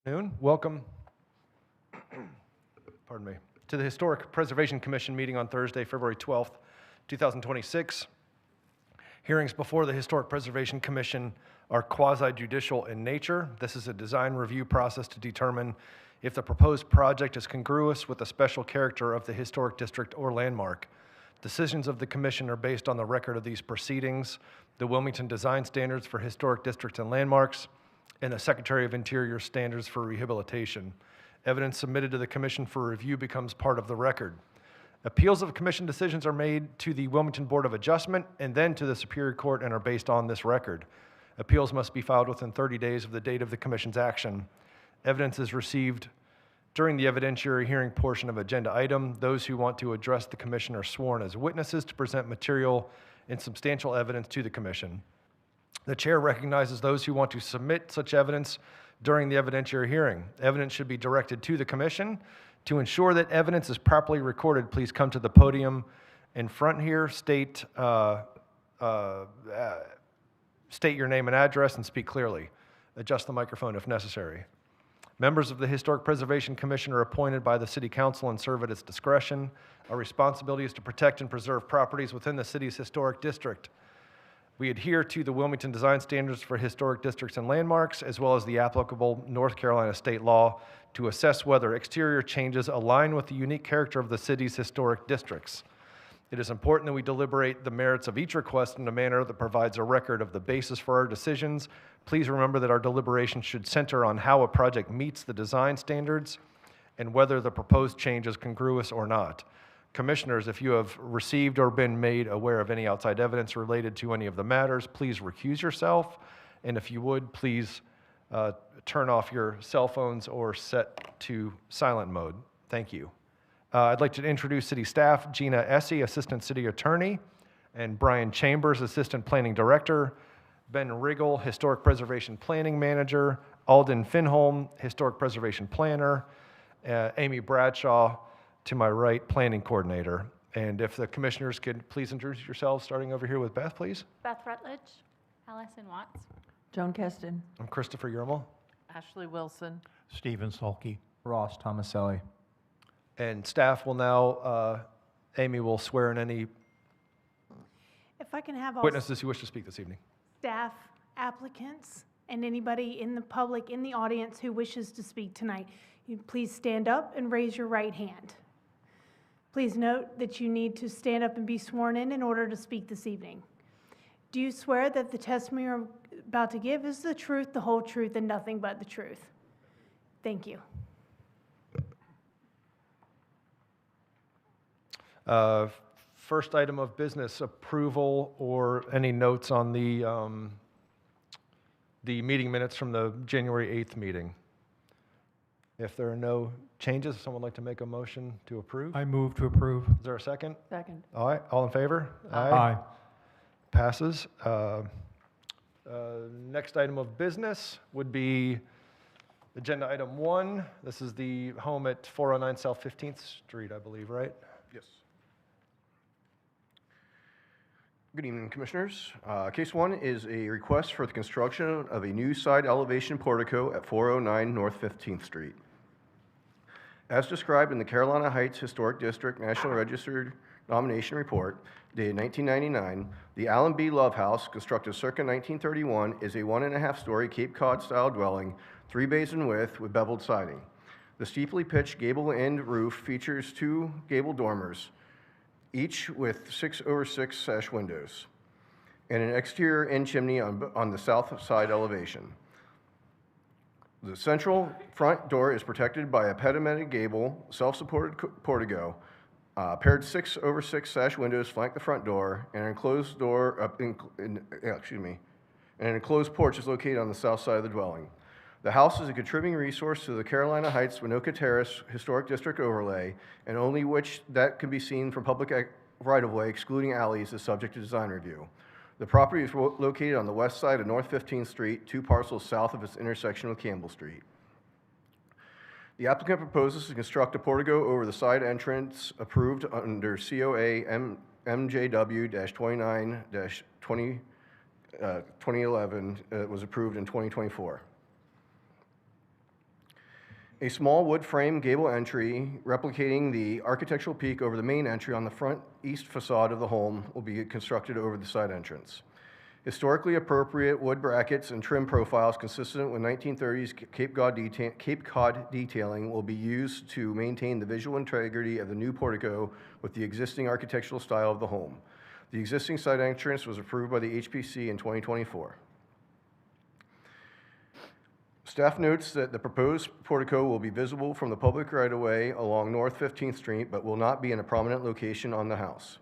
Welcome, pardon me, to the Historic Preservation Commission meeting on Thursday, February 12th, 2026. Hearings before the Historic Preservation Commission are quasi-judicial in nature. This is a design review process to determine if the proposed project is congruous with the special character of the historic district or landmark. Decisions of the commission are based on the record of these proceedings, the Wilmington Design Standards for Historic Districts and Landmarks, and the Secretary of Interior Standards for Rehabilitation. Evidence submitted to the commission for review becomes part of the record. Appeals of commission decisions are made to the Wilmington Board of Adjustment and then to the Superior Court and are based on this record. Appeals must be filed within 30 days of the date of the commission's action. Evidence is received during the evidentiary hearing portion of agenda item. Those who want to address the commission are sworn as witnesses to present material and substantial evidence to the commission. The chair recognizes those who want to submit such evidence during the evidentiary hearing. Evidence should be directed to the commission. To ensure that evidence is properly recorded, please come to the podium in front here, state your name and address, and speak clearly. Adjust the microphone if necessary. Members of the Historic Preservation Commission are appointed by the City Council and serve at its discretion. Our responsibility is to protect and preserve properties within the city's historic district. We adhere to the Wilmington Design Standards for Historic Districts and Landmarks, as well as the applicable North Carolina state law, to assess whether exterior changes align with the unique character of the city's historic districts. It is important that we deliberate the merits of each request in a manner that provides a record of the basis for our decisions. Please remember that our deliberations should center on how a project meets the design standards and whether the proposed change is congruous or not. Commissioners, if you have received or been made aware of any outside evidence related to any of the matters, please recuse yourself. And if you would, please turn off your cell phones or set to silent mode. Thank you. I'd like to introduce city staff: Gina Essie, Assistant City Attorney, and Brian Chambers, Assistant Planning Director, Ben Riggle, Historic Preservation Planning Manager, Alden Finholm, Historic Preservation Planner, Amy Bradshaw, to my right, Planning Coordinator. And if the commissioners could please introduce yourselves, starting over here with Beth, please. Beth Rutledge. Allison Watts. Joan Keston. I'm Christopher Yermal. Ashley Wilson. Stephen Sulky. Ross Tomaselli. And staff will now, Amy will swear in any If I can have all witnesses who wish to speak this evening. staff, applicants, and anybody in the public, in the audience who wishes to speak tonight, you please stand up and raise your right hand. Please note that you need to stand up and be sworn in order to speak this evening. Do you swear that the testimony you're about to give is the truth, the whole truth, and nothing but the truth? Thank you. First item of business, approval or any notes on the meeting minutes from the January 8th meeting. If there are no changes, someone would like to make a motion to approve? I move to approve. Is there a second? Second. All right, all in favor? Aye. Passes. Next item of business would be agenda item 1. This is the home at 409 South 15th Street, I believe, right? Yes. Good evening, Commissioners. Case 1 is a request for the construction of a new side elevation portico at 409 North 15th Street. As described in the Carolina Heights Historic District National Register Nomination Report, dated 1999, the Allen B. Love House, constructed circa 1931, is a 1.5-story Cape Cod-style dwelling, 3 bays in width with beveled siding. The steeply pitched gable-end roof features 2 gable dormers, each with 6/6 sash windows, and an exterior end chimney on the south side elevation. The central front door is protected by a pedimented gable, self-supported portico. Paired 6/6 sash windows flank the front door, and an enclosed an enclosed porch is located on the south side of the dwelling. The house is a contributing resource to the Carolina Heights Winoka Terrace Historic District overlay, and only which that can be seen from public right-of-way, excluding alleys, is subject to design review. The property is located on the west side of North 15th Street, 2 parcels south of its intersection with Campbell Street. The applicant proposes to construct a portico over the side entrance approved under COA MJW-29-2011. It was approved in 2024. A small wood frame gable entry replicating the architectural peak over the main entry on the front east facade of the home will be constructed over the side entrance. Historically appropriate wood brackets and trim profiles consistent with 1930s Cape Cod detailing will be used to maintain the visual integrity of the new portico with the existing architectural style of the home. The existing side entrance was approved by the HPC in 2024. Staff notes that the proposed portico will be visible from the public right-of-way along North 15th Street, but will not be in a prominent location on the house.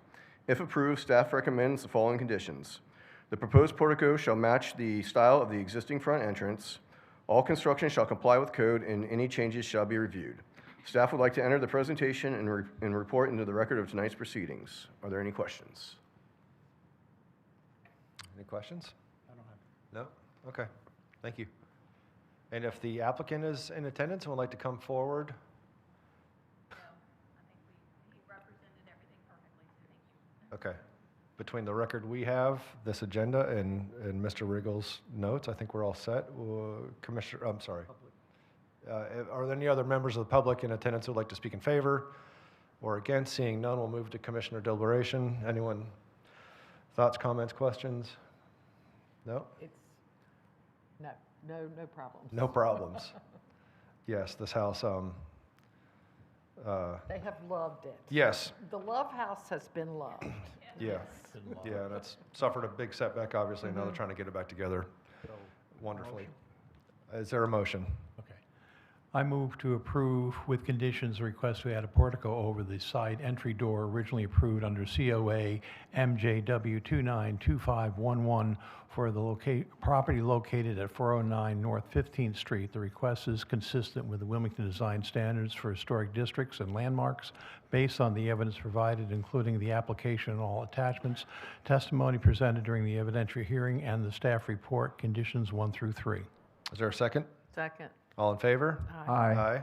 If approved, staff recommends the following conditions. The proposed portico shall match the style of the existing front entrance. All construction shall comply with code, and any changes shall be reviewed. Staff would like to enter the presentation and report into the record of tonight's proceedings. Are there any questions? Any questions? I don't have. No? Okay. Thank you. And if the applicant is in attendance and would like to come forward? No, I think he represented everything perfectly, so thank you. Okay. Between the record we have, this agenda, and Mr. Riggle's notes, I think we're all set. Commissioner, I'm sorry. Are there any other members of the public in attendance who would like to speak in favor or against? Seeing none, we'll move to Commissioner deliberation. Anyone? Thoughts, comments, questions? No? It's, no problems. No problems. Yes, this house, They have loved it. yes, The Love House has been loved. yeah, yeah, and it's suffered a big setback, obviously, now they're trying to get it back together wonderfully. Is there a motion? Okay. I move to approve with conditions the request to add a portico over the side entry door originally approved under COA MJW 292511 for the property located at 409 North 15th Street. The request is consistent with the Wilmington Design Standards for Historic Districts and Landmarks based on the evidence provided, including the application and all attachments, testimony presented during the evidentiary hearing, and the staff report, conditions 1 through 3. Is there a second? Second. All in favor? Aye. Aye.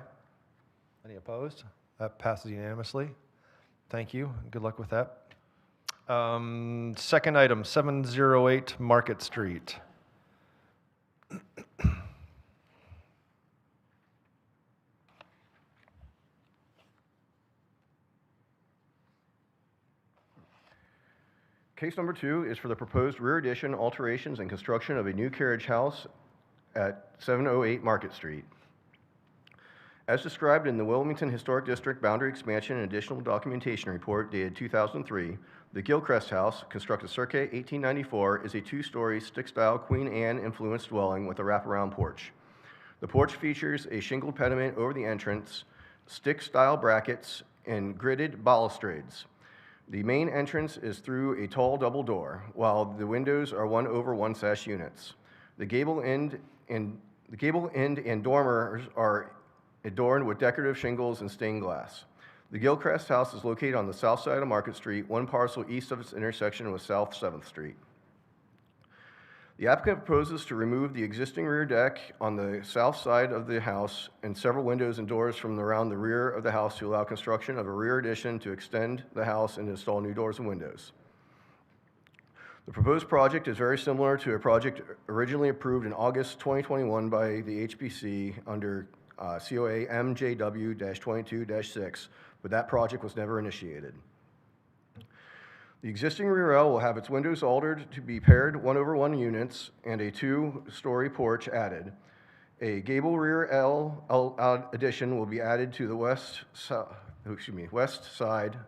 Any opposed? That passes unanimously. Thank you. Good luck with that. Second item, 708 Market Street. Case number 2 is for the proposed rear addition, alterations, and construction of a new carriage house at 708 Market Street. As described in the Wilmington Historic District Boundary Expansion and Additional Documentation Report dated 2003, the Gilchrist House, constructed circa 1894, is a 2-story stick-style Queen Anne influenced dwelling with a wraparound porch. The porch features a shingled pediment over the entrance, stick-style brackets, and gridded balustrades. The main entrance is through a tall double door, while the windows are 1/1 sash units. The gable end and dormers are adorned with decorative shingles and stained glass. The Gilchrist House is located on the south side of Market Street, 1 parcel east of its intersection with South 7th Street. The applicant proposes to remove the existing rear deck on the south side of the house and several windows and doors from around the rear of the house to allow construction of a rear addition to extend the house and install new doors and windows. The proposed project is very similar to a project originally approved in August 2021 by the HPC under COA MJW-22-6, but that project was never initiated. The existing rear L will have its windows altered to be paired 1/1 units and a 2-story porch added. A gable rear L addition will be added to the west side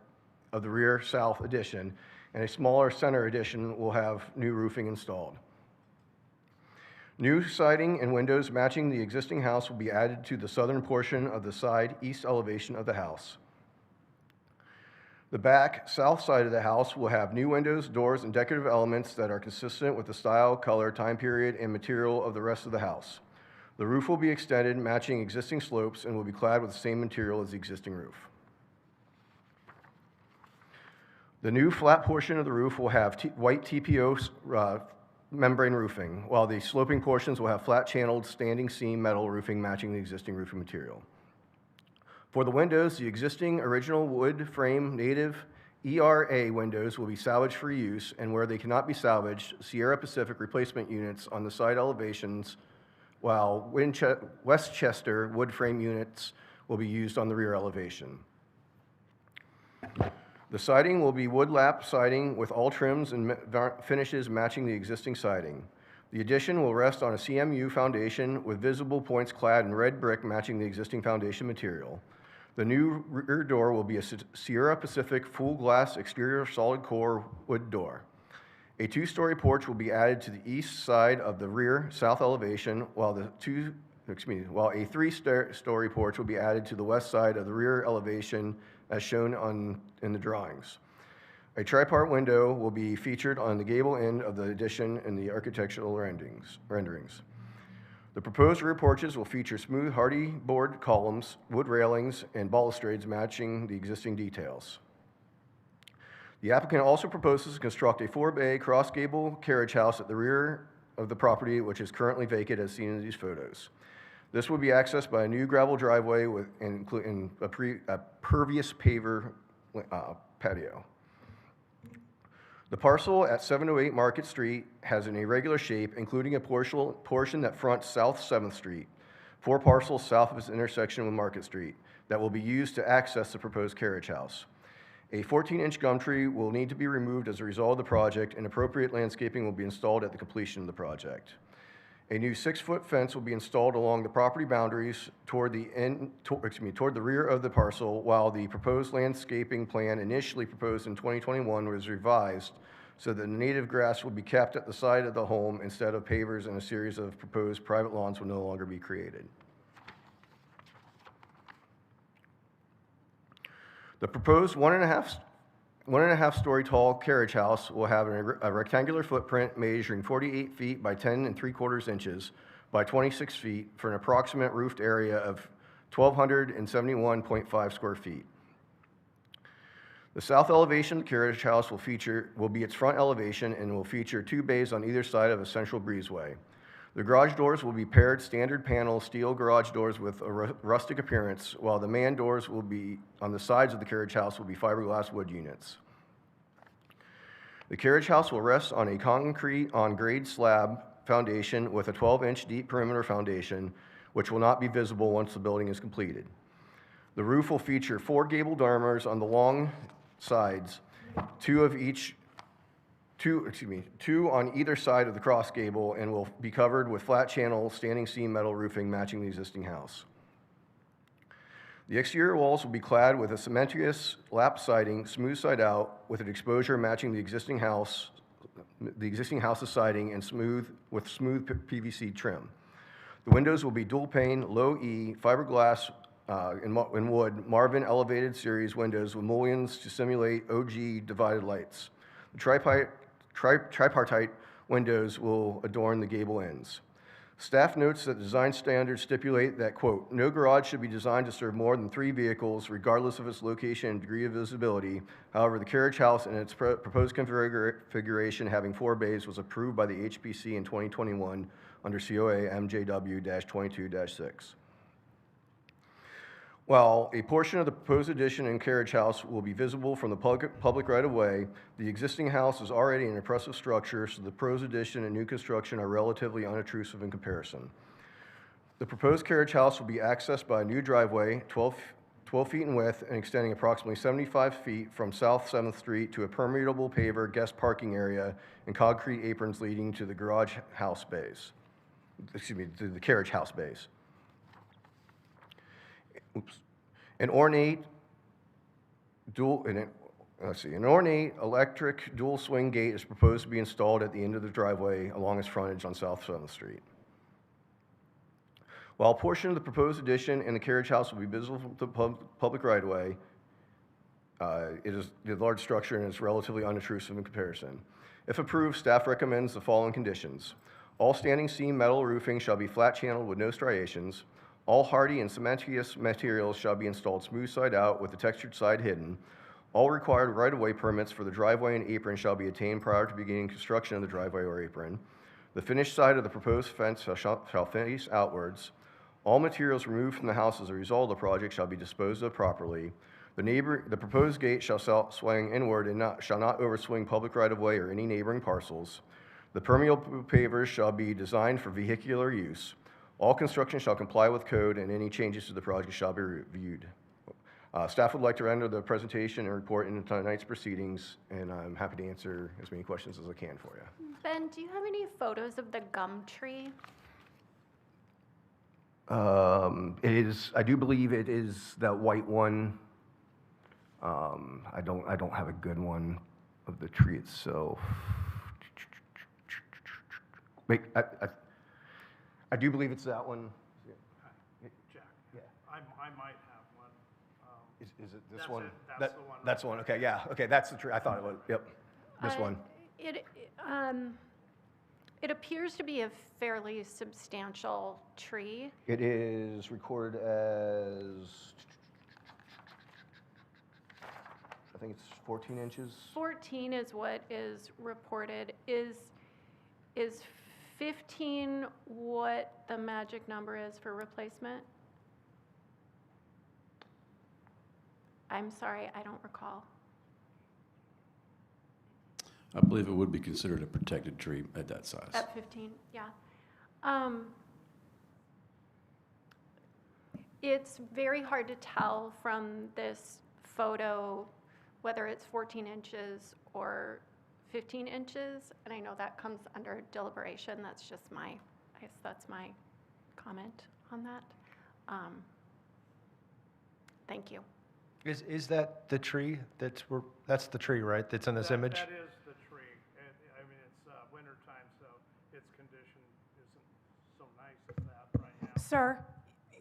of the rear south addition, and a smaller center addition will have new roofing installed. New siding and windows matching the existing house will be added to the southern portion of the side east elevation of the house. The back south side of the house will have new windows, doors, and decorative elements that are consistent with the style, color, time period, and material of the rest of the house. The roof will be extended, matching existing slopes, and will be clad with the same material as the existing roof. The new flat portion of the roof will have white TPO membrane roofing, while the sloping portions will have flat channeled standing seam metal roofing matching the existing roofing material. For the windows, the existing original wood frame native ERA windows will be salvaged for use, and where they cannot be salvaged, Sierra Pacific replacement units on the side elevations while Westchester wood frame units will be used on the rear elevation. The siding will be wood lap siding with all trims and finishes matching the existing siding. The addition will rest on a CMU foundation with visible points clad in red brick matching the existing foundation material. The new rear door will be a Sierra Pacific full glass exterior solid core wood door. A two-story porch will be added to the east side of the rear south elevation, while a three-story porch will be added to the west side of the rear elevation as shown in the drawings. A tripart window will be featured on the gable end of the addition in the architectural renderings. The proposed rear porches will feature smooth hardy board columns, wood railings, and balustrades matching the existing details. The applicant also proposes to construct a 4-bay cross-gable carriage house at the rear of the property, which is currently vacant as seen in these photos. This will be accessed by a new gravel driveway with including a pervious paver patio. The parcel at 708 Market Street has an irregular shape, including a portion that fronts South 7th Street, 4 parcels south of its intersection with Market Street, that will be used to access the proposed carriage house. A 14-inch gum tree will need to be removed as a result of the project, and appropriate landscaping will be installed at the completion of the project. A new 6-foot fence will be installed along the property boundaries toward the rear of the parcel, while the proposed landscaping plan initially proposed in 2021 was revised so that the native grass will be kept at the side of the home instead of pavers, and a series of proposed private lawns will no longer be created. The proposed 1.5 story tall carriage house will have a rectangular footprint measuring 48 feet by 10 3/4 inches by 26 feet for an approximate roofed area of 1,271.5 square feet. The south elevation of the carriage house will be its front elevation and will feature 2 bays on either side of a central breezeway. The garage doors will be paired standard panel steel garage doors with a rustic appearance, while the man doors will be on the sides of the carriage house will be fiberglass wood units. The carriage house will rest on a concrete on-grade slab foundation with a 12-inch deep perimeter foundation, which will not be visible once the building is completed. The roof will feature 4 gable dormers on the long sides, 2 on either side of the cross gable, and will be covered with flat channel standing seam metal roofing matching the existing house. The exterior walls will be clad with a cementitious lap siding, smooth side out, with an exposure matching the existing house's siding and smooth PVC trim. The windows will be dual pane, low E, fiberglass in wood, Marvin elevated series windows with mullions to simulate OG divided lights. The tripartite windows will adorn the gable ends. Staff notes that design standards stipulate that, quote, no garage should be designed to serve more than 3 vehicles, regardless of its location and degree of visibility. However, the carriage house in its proposed configuration having 4 bays was approved by the HPC in 2021 under COA MJW-22-6. While a portion of the proposed addition and carriage house will be visible from the public right-of-way, the existing house is already an impressive structure, so the proposed addition and new construction are relatively unobtrusive in comparison. The proposed carriage house will be accessed by a new driveway, 12 feet in width and extending approximately 75 feet from South 7th Street to a permeable paver guest parking area and concrete aprons leading to the carriage house bays. An ornate electric dual swing gate is proposed to be installed at the end of the driveway along its frontage on South 7th Street. While a portion of the proposed addition and the carriage house will be visible from the public right-of-way, it is a large structure and is relatively unobtrusive in comparison. If approved, staff recommends the following conditions. All standing seam metal roofing shall be flat channeled with no striations. All hardy and cementitious materials shall be installed smooth side out with the textured side hidden. All required right-of-way permits for the driveway and apron shall be attained prior to beginning construction of the driveway or apron. The finished side of the proposed fence shall face outwards. All materials removed from the house as a result of the project shall be disposed of properly. The proposed gate shall swing inward and shall not overswing public right-of-way or any neighboring parcels. The permeable pavers shall be designed for vehicular use. All construction shall comply with code, and any changes to the project shall be reviewed. Staff would like to render the presentation and report in tonight's proceedings, and I'm happy to answer as many questions as I can for you. Ben, do you have any photos of the gum tree? It is, I do believe it is that white one. I don't have a good one of the tree itself. Wait, I do believe it's that one. Jack, Yeah. I might have one. Is it this That's one? it. That's That- the one That's the right one, okay, yeah, okay, that's the tree, I thought it was, yep, this one. It appears to be a fairly substantial tree. It is recorded as, I think it's 14 inches. 14 is what is reported. Is 15 what the magic number is for replacement? I'm sorry, I don't recall. I believe it would be considered a protected tree at that size. At 15, yeah. It's very hard to tell from this photo whether it's 14 inches or 15 inches, and I know that comes under deliberation. That's just my, I guess that's my comment on that. Thank you. Is that the tree that's the tree, right, that's in this image? That is the tree. I mean, it's winter time, so its condition isn't so nice as that right now. Sir,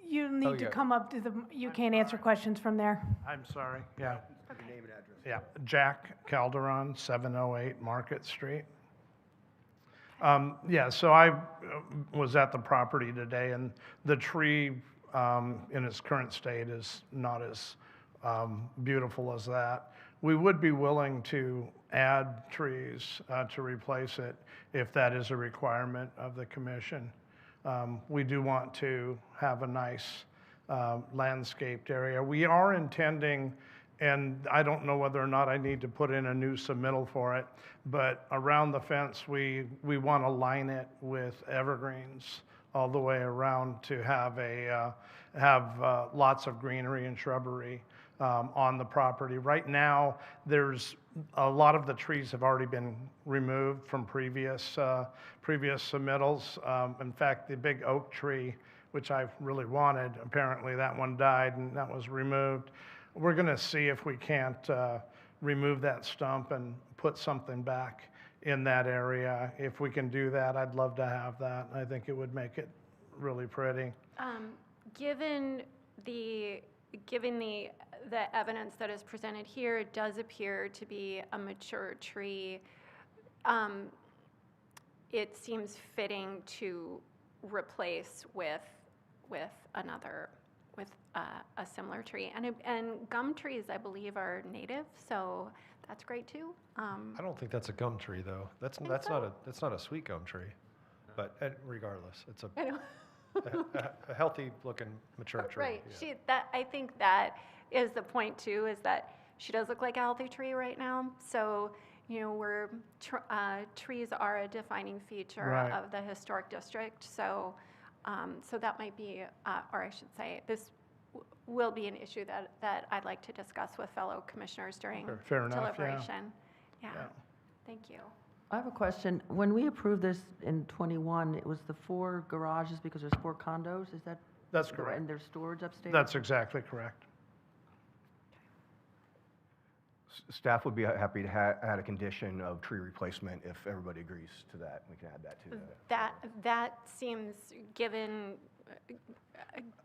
you need to yeah. come up to the, you can't answer questions from there. I'm sorry, yeah. Your name and address. Yeah, Jack Calderon, 708 Market Street. Yeah, so I was at the property today, and the tree in its current state is not as beautiful as that. We would be willing to add trees to replace it if that is a requirement of the commission. We do want to have a nice landscaped area. We are intending, and I don't know whether or not I need to put in a new submittal for it, but around the fence, we want to line it with evergreens all the way around to have lots of greenery and shrubbery on the property. Right now, there's a lot of the trees have already been removed from previous submittals. In fact, the big oak tree, which I really wanted, apparently that one died and that was removed. We're going to see if we can't remove that stump and put something back in that area. If we can do that, I'd love to have that. I think it would make it really pretty. Given the evidence that is presented here, it does appear to be a mature tree. It seems fitting to replace with another, with a similar tree. And gum trees, I believe, are native, so that's great too. I don't think that's a gum tree, though. That's Think not so? that's not a sweet gum tree. But regardless, it's I know. a healthy-looking mature tree. Right. yeah. I think that is the point too, is that she does look like a healthy tree right now. So, you know, trees are a defining feature Right. of the historic district. So, so that might be, or I should say, this will be an issue that I'd like to discuss with fellow commissioners during Fair enough, yeah. deliberation. Yeah. Yeah. Thank you. I have a question. When we approved this in '21, it was the 4 garages because there's 4 condos, is that? That's correct. And there's storage upstairs? That's exactly correct. Staff would be happy to add a condition of tree replacement if everybody agrees to that. We can add that to that. That seems, given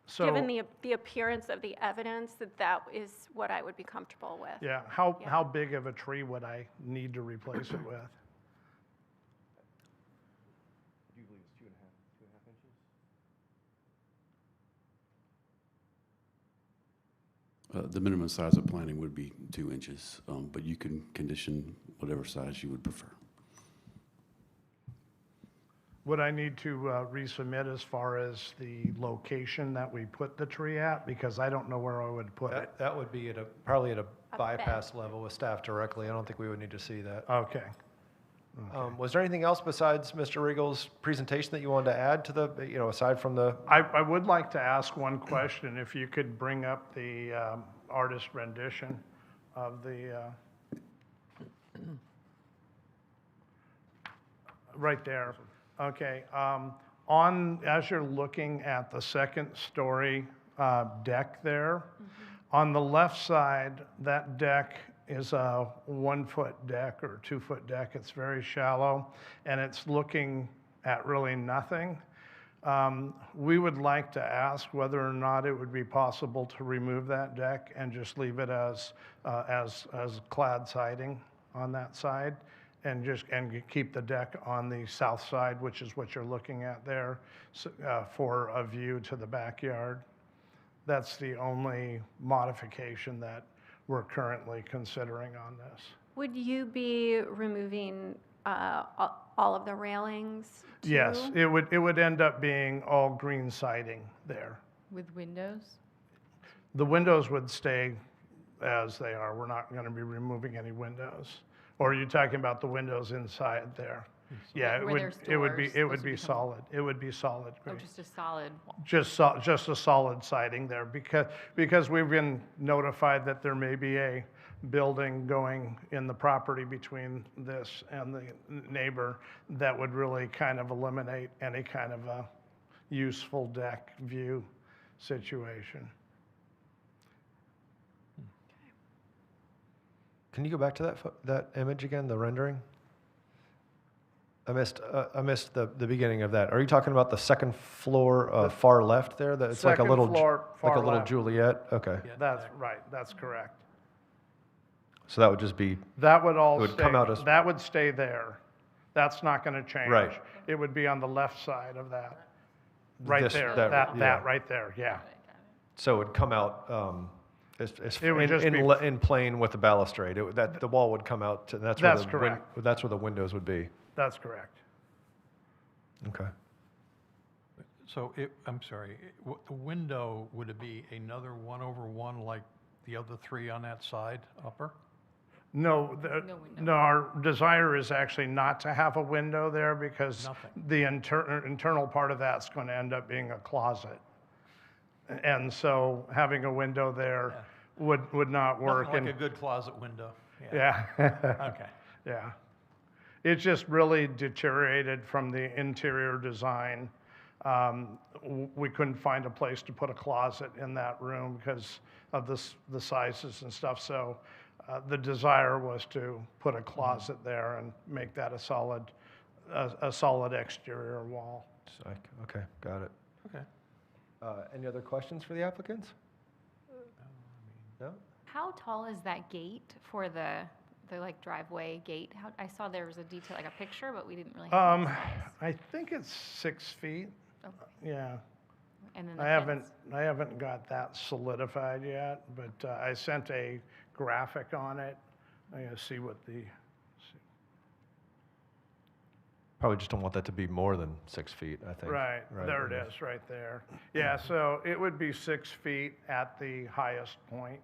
So, the appearance of the evidence, that is what I would be comfortable with. yeah, Yeah. how big of a tree would I need to replace it with? Do you believe it's 2.5 inches? The minimum size of planting would be 2 inches, but you can condition whatever size you would prefer. Would I need to resubmit as far as the location that we put the tree at? Because I don't know where I would put it. That would be probably at a A bypass level with staff directly. I don't think we would need to see that. Okay. Was there anything else besides Mr. Regal's presentation that you wanted to add to the, aside from the, I would like to ask one question, if you could bring up the artist rendition of the, right there. Okay. As you're looking at the second story deck there, on the left side, that deck is a 1 foot deck or 2 foot deck. It's very shallow and it's looking at really nothing. We would like to ask whether or not it would be possible to remove that deck and just leave it as clad siding on that side, and keep the deck on the south side, which is what you're looking at there, for a view to the backyard. That's the only modification that we're currently considering on this. Would you be removing all of the railings too? Yes, it would end up being all green siding there. With windows? The windows would stay as they are. We're not going to be removing any windows. Or are you talking about the windows inside there? Yeah, Where there's it would be doors, those would solid. It would be solid Oh, green. just a solid wall. Just a solid siding there, because we've been notified that there may be a building going in the property between this and the neighbor that would really kind of eliminate any kind of a useful deck view situation. can you go back to that image again, the rendering? I missed the beginning of that. Are you talking about the second floor far left there? That it's like a Second little floor, like a far little left. Juliet? Okay. That's right, that's correct. So that would just be, That would all It would stay, come out as- that would stay there. That's not going to change. Right. It would be on the left side of that. Right This- there, that- that yeah. right there, yeah. so it would come out It would just be- in plane with the balustrade. That the wall would come out to, that's That's where correct. that's where the windows would be. That's correct. Okay. So I'm sorry, the window, would it be another 1/1 like the other three on that side, upper? No, window. no, our desire is actually not to have a window there because Nothing. the internal part of that's going to end up being a closet. And so having a window there would not work. Nothing like a And good closet window. yeah. Okay. Yeah. It's just really deteriorated from the interior design. We couldn't find a place to put a closet in that room because of the sizes and stuff. So the desire was to put a closet there and make that a solid exterior wall. Okay, got it. Okay. Any other questions for the applicants? No? How tall is that gate for the like driveway gate? I saw there was a detail, like a picture, but we didn't really have the size. I think it's 6 feet. Okay. Yeah. And then the I fence. haven't got that solidified yet, but I sent a graphic on it. I'm gonna see what the, Probably just don't want that to be more than 6 feet, I think. right, there it is, right there. Yeah, so it would be 6 feet at the highest point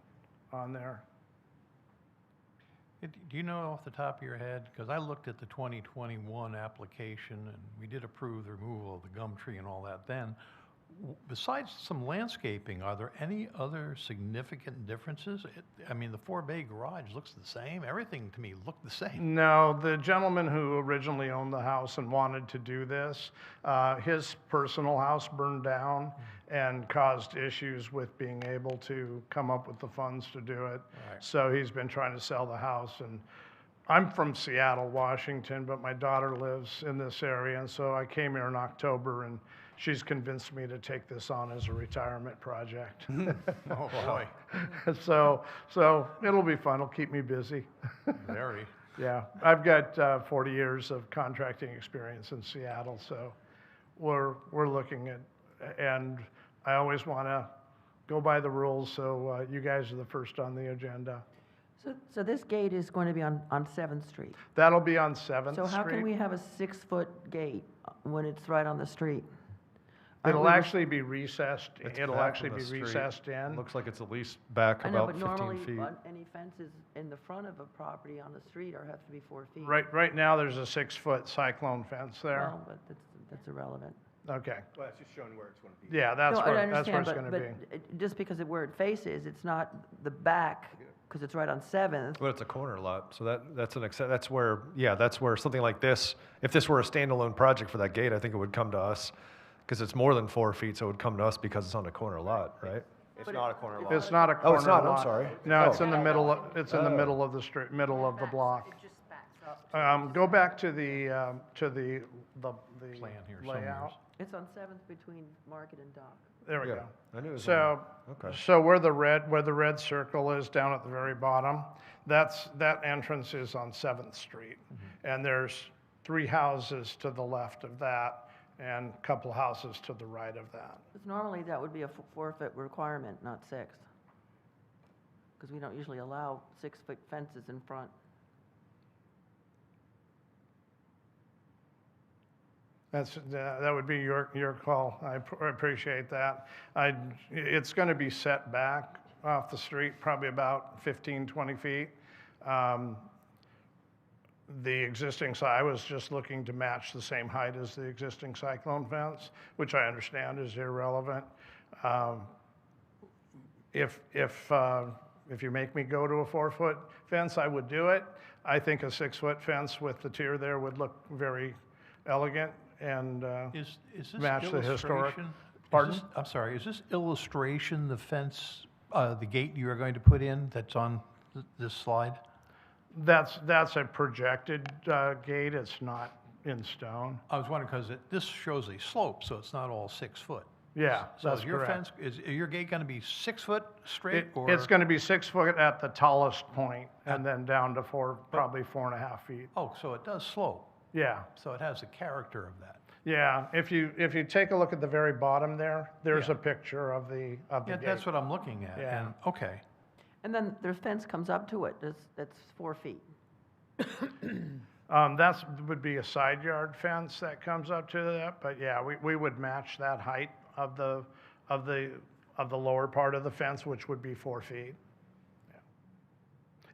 on there. Do you know off the top of your head, because I looked at the 2021 application and we did approve the removal of the gum tree and all that then. Besides some landscaping, are there any other significant differences? I mean, the 4-bay garage looks the same. Everything to me looked the same. No, the gentleman who originally owned the house and wanted to do this, his personal house burned down and caused issues with being able to come up with the funds to do it. Right. So he's been trying to sell the house. And I'm from Seattle, Washington, but my daughter lives in this area. And so I came here in October and she's convinced me to take this on as a retirement project. Oh, boy. So it'll be fun. It'll keep me busy. Very. Yeah, I've got 40 years of contracting experience in Seattle, so we're looking at, and I always want to go by the rules, so you guys are the first on the agenda. So this gate is going to be on 7th Street. That'll be on 7th Street. So how can we have a 6-foot gate when it's right on the street? It'll we were- actually be recessed, It's it'll back actually from be the street. recessed It in. looks like it's at least back I know, about but 15 normally, feet. any fences in the front of a property on the street are, have to be 4 feet. Right now, there's a 6-foot cyclone fence there. Well, but that's irrelevant. Okay. Well, that's just showing where it's going to be. Yeah, that's No, I where it's understand, gonna be. just because of where it faces, it's not the back, because it's right on 7th. But it's a corner lot, so that's where, yeah, that's where something like this, if this were a standalone project for that gate, I think it would come to us, because it's more than 4 feet, so it would come to us because it's on a corner lot, right? It's not a corner lot. It's not a Oh, corner it's not, I'm lot. sorry. No, it's Oh. in the middle, it's in the middle of the street, middle of the block. Go back to the Plan here layout. somewhere. It's on 7th between Market and Dock. There we Yeah, go. I knew it was So, okay. so where the red circle is down at the very bottom, that entrance is on 7th Street. And there's 3 houses to the left of that and a couple houses to the right of that. Because normally that would be a 4-foot requirement, not 6. Because we don't usually allow 6-foot fences in front. That would be your call. I appreciate that. It's going to be set back off the street, probably about 15, 20 feet. The existing, I was just looking to match the same height as the existing cyclone fence, which I understand is irrelevant. If you make me go to a 4-foot fence, I would do it. I think a 6-foot fence with the tier there would look very elegant and Is this match the historic. illustration? Pardon? I'm sorry, is this illustration the fence, the gate you are going to put in that's on this slide? That's a projected gate. It's not in stone. I was wondering, because this shows a slope, so it's not all 6 foot. Yeah, So that's is your correct. fence, is your gate going to be 6 foot straight, or? It's going to be 6 foot at the tallest point and then down to probably 4.5 feet. Oh, so it does slope, Yeah. so it has the character of that. Yeah, if you take a look at the very bottom there, there's Yeah. a picture of the Yeah, gate. that's what I'm looking at. Yeah. And okay. And then their fence comes up to it, that's 4 feet. That would be a side yard fence that comes up to that, but yeah, we would match that height of the lower part of the fence, which would be 4 feet.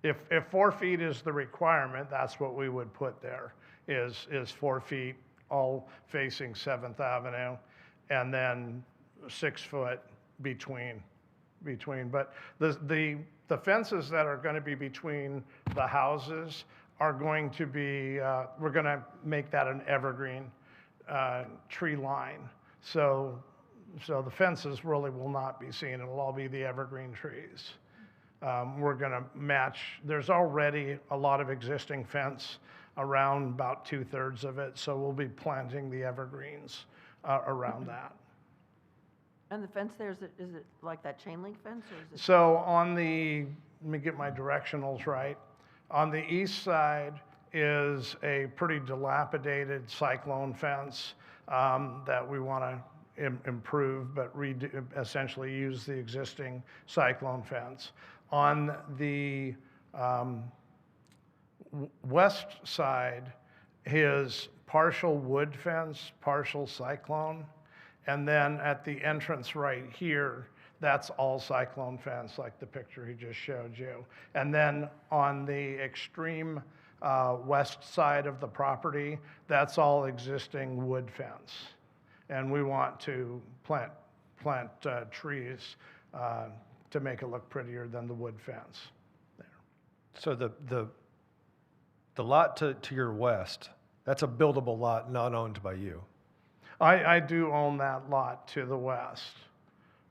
Yeah. If 4 feet is the requirement, that's what we would put there, is 4 feet, all facing 7th Avenue, and then 6 foot between. But the fences that are going to be between the houses are going to be, we're going to make that an evergreen tree line. So the fences really will not be seen. It'll all be the evergreen trees. We're going to match, there's already a lot of existing fence around about 2/3 of it, so we'll be planting the evergreens around that. And the fence there, is it like that chain link fence, or is it? So let me get my directionals right. On the east side is a pretty dilapidated cyclone fence that we want to improve, but essentially use the existing cyclone fence. On the west side is partial wood fence, partial cyclone. And then at the entrance right here, that's all cyclone fence, like the picture he just showed you. And then on the extreme west side of the property, that's all existing wood fence. And we want to plant trees to make it look prettier than the wood fence there. So the lot to your west, that's a buildable lot not owned by you. I do own that lot to the west.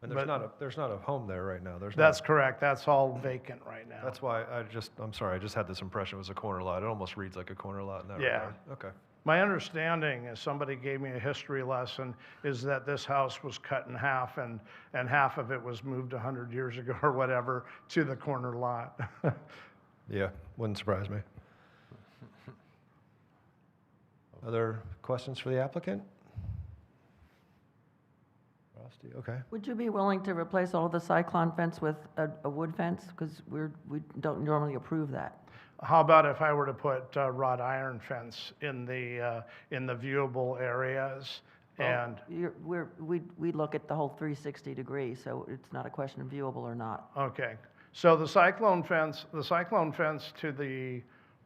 And there's But- not a home there right now. That's correct. That's all vacant right now. That's why I'm sorry, I just had this impression it was a corner lot. It almost reads like a corner lot in that Yeah. regard. Okay. My understanding, as somebody gave me a history lesson, is that this house was cut in half and half of it was moved 100 years ago or whatever to the corner lot. Yeah, wouldn't surprise me. Other questions for the applicant? Rusty, okay. Would you be willing to replace all of the cyclone fence with a wood fence? Because we don't normally approve that. How about if I were to put wrought iron fence in the viewable areas And, We look at the whole 360 degrees, so it's not a question of viewable or not. okay. So the cyclone fence to the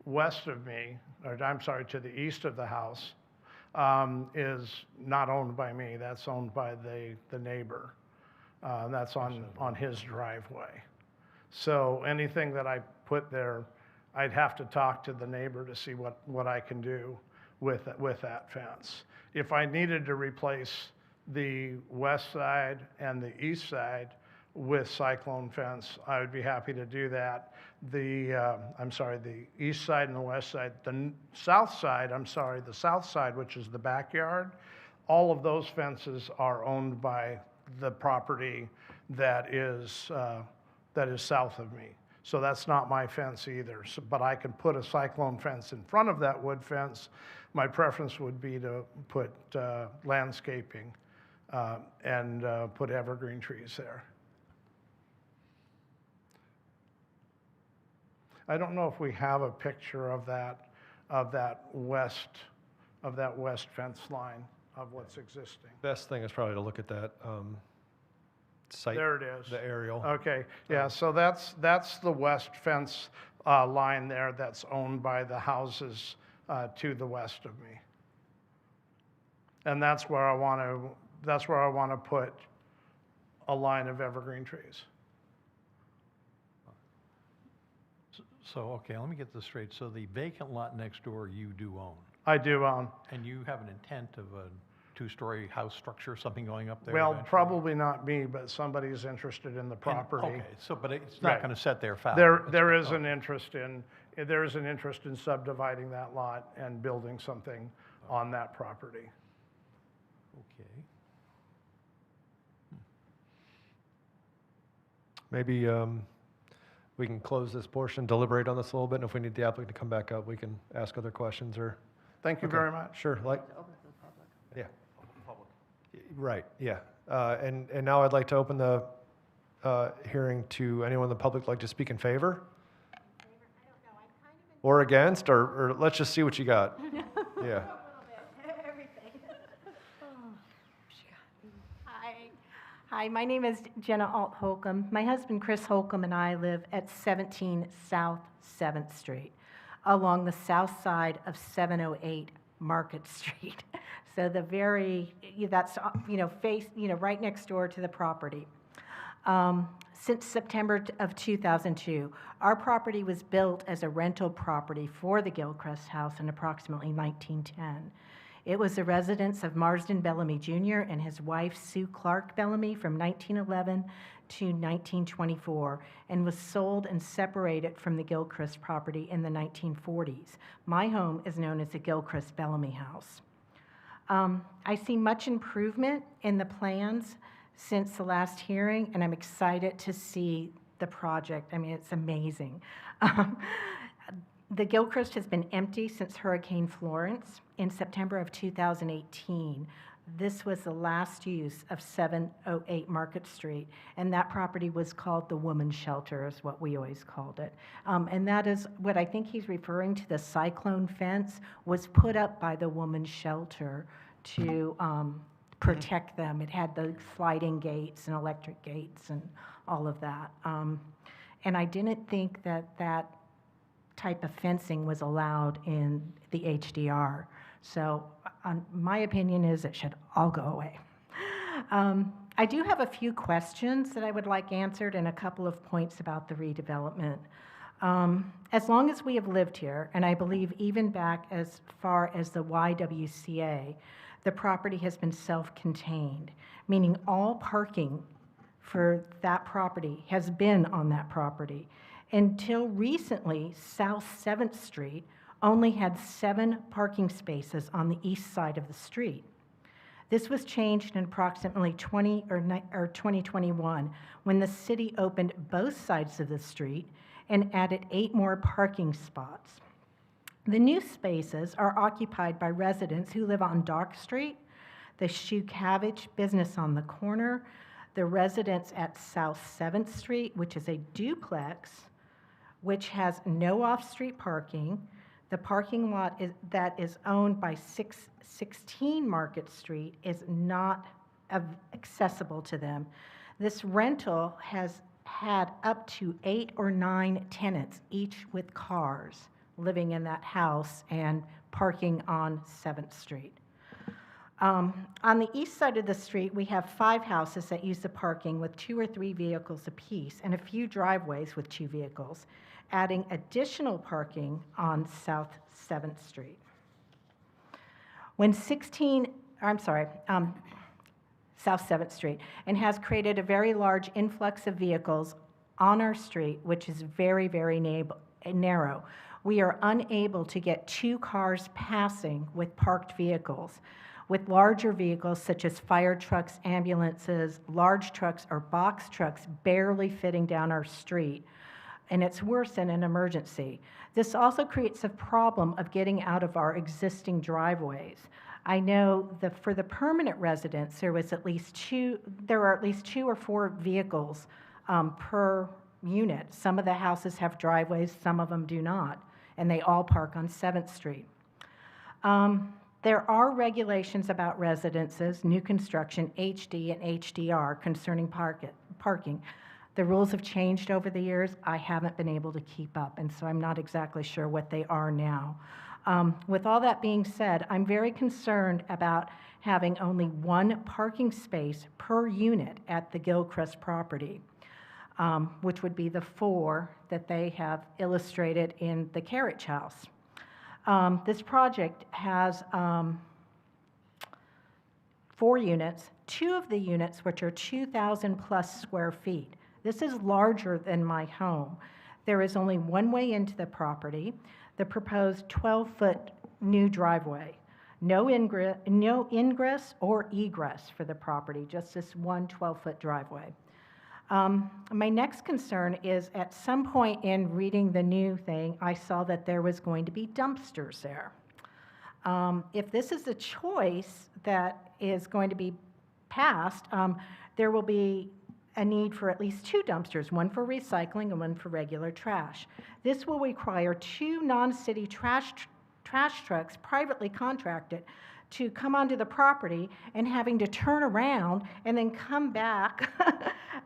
west of me, or I'm sorry, to the east of the house, is not owned by me. That's owned by the neighbor. That's on his driveway. So anything that I put there, I'd have to talk to the neighbor to see what I can do with that fence. If I needed to replace the west side and the east side with cyclone fence, I would be happy to do that. The east side and the west side. The south side, which is the backyard, all of those fences are owned by the property that is south of me. So that's not my fence either, but I can put a cyclone fence in front of that wood fence. My preference would be to put landscaping and put evergreen trees there. I don't know if we have a picture of that west fence line of what's existing. Best thing is probably to look at that site. There it is. The aerial. Okay, yeah, so that's the west fence line there that's owned by the houses to the west of me. And that's where I want to put a line of evergreen trees. So, okay, let me get this straight. So the vacant lot next door you do own, I do own. and you have an intent of a two-story house structure, something going up there Well, eventually? probably not me, but somebody's interested in the property. Okay, so, but it's not Right. going to set there fallow? There It's- is an interest in subdividing that lot and building something on that property. Okay. Maybe we can close this portion, deliberate on this a little bit, and if we need the applicant to come back up, we can ask other questions or. Thank you Okay. very much. Sure, like, Open to the public. yeah. Right, yeah. And now I'd like to open the hearing to anyone in the public like to speak in favor? Or against, or let's just see what you got. Yeah. Hi, my name is Jenna Alt Holcomb. My husband, Chris Holcomb, and I live at 17 South 7th Street, along the south side of 708 Market Street. So that's, right next door to the property. Since September of 2002, our property was built as a rental property for the Gilchrist House in approximately 1910. It was the residence of Marsden Bellamy Jr. and his wife, Sue Clark Bellamy, from 1911 to 1924, and was sold and separated from the Gilchrist property in the 1940s. My home is known as the Gilchrist Bellamy House. I see much improvement in the plans since the last hearing, and I'm excited to see the project. I mean, it's amazing. The Gilchrist has been empty since Hurricane Florence in September of 2018. This was the last use of 708 Market Street, and that property was called the Woman's Shelter, is what we always called it. And that is what I think he's referring to. The cyclone fence was put up by the Woman's Shelter to protect them. It had the sliding gates and electric gates and all of that. And I didn't think that type of fencing was allowed in the HDR. So my opinion is it should all go away. I do have a few questions that I would like answered and a couple of points about the redevelopment. As long as we have lived here, and I believe even back as far as the YWCA, the property has been self-contained, meaning all parking for that property has been on that property. Until recently, South 7th Street only had 7 parking spaces on the east side of the street. This was changed in approximately 2021 when the city opened both sides of the street and added 8 more parking spots. The new spaces are occupied by residents who live on Dock Street, the Shoe Cabbage business on the corner, the residents at South 7th Street, which is a duplex, which has no off-street parking, The parking lot that is owned by 616 Market Street is not accessible to them. This rental has had up to 8 or 9 tenants, each with cars, living in that house and parking on 7th Street. On the east side of the street, we have 5 houses that use the parking with 2 or 3 vehicles apiece and a few driveways with 2 vehicles, adding additional parking on South 7th Street. South 7th Street, and has created a very large influx of vehicles on our street, which is very, very narrow. We are unable to get 2 cars passing with parked vehicles. With larger vehicles such as fire trucks, ambulances, large trucks, or box trucks barely fitting down our street, and it's worse in an emergency. This also creates a problem of getting out of our existing driveways. I know that for the permanent residents, there are at least 2 or 4 vehicles per unit. Some of the houses have driveways, some of them do not, and they all park on 7th Street. There are regulations about residences, new construction, HD and HDR concerning parking. The rules have changed over the years. I haven't been able to keep up, and so I'm not exactly sure what they are now. With all that being said, I'm very concerned about having only 1 parking space per unit at the Gilchrist property, which would be the 4 that they have illustrated in the carriage house. This project has 4 units, 2 of the units which are 2,000 plus square feet. This is larger than my home. There is only one way into the property, the proposed 12-foot new driveway. No ingress or egress for the property, just this one 12-foot driveway. My next concern is at some point in reading the new thing, I saw that there was going to be dumpsters there. If this is a choice that is going to be passed, there will be a need for at least 2 dumpsters, one for recycling and one for regular trash. This will require 2 non-city trash trucks, privately contracted, to come onto the property and having to turn around and then come back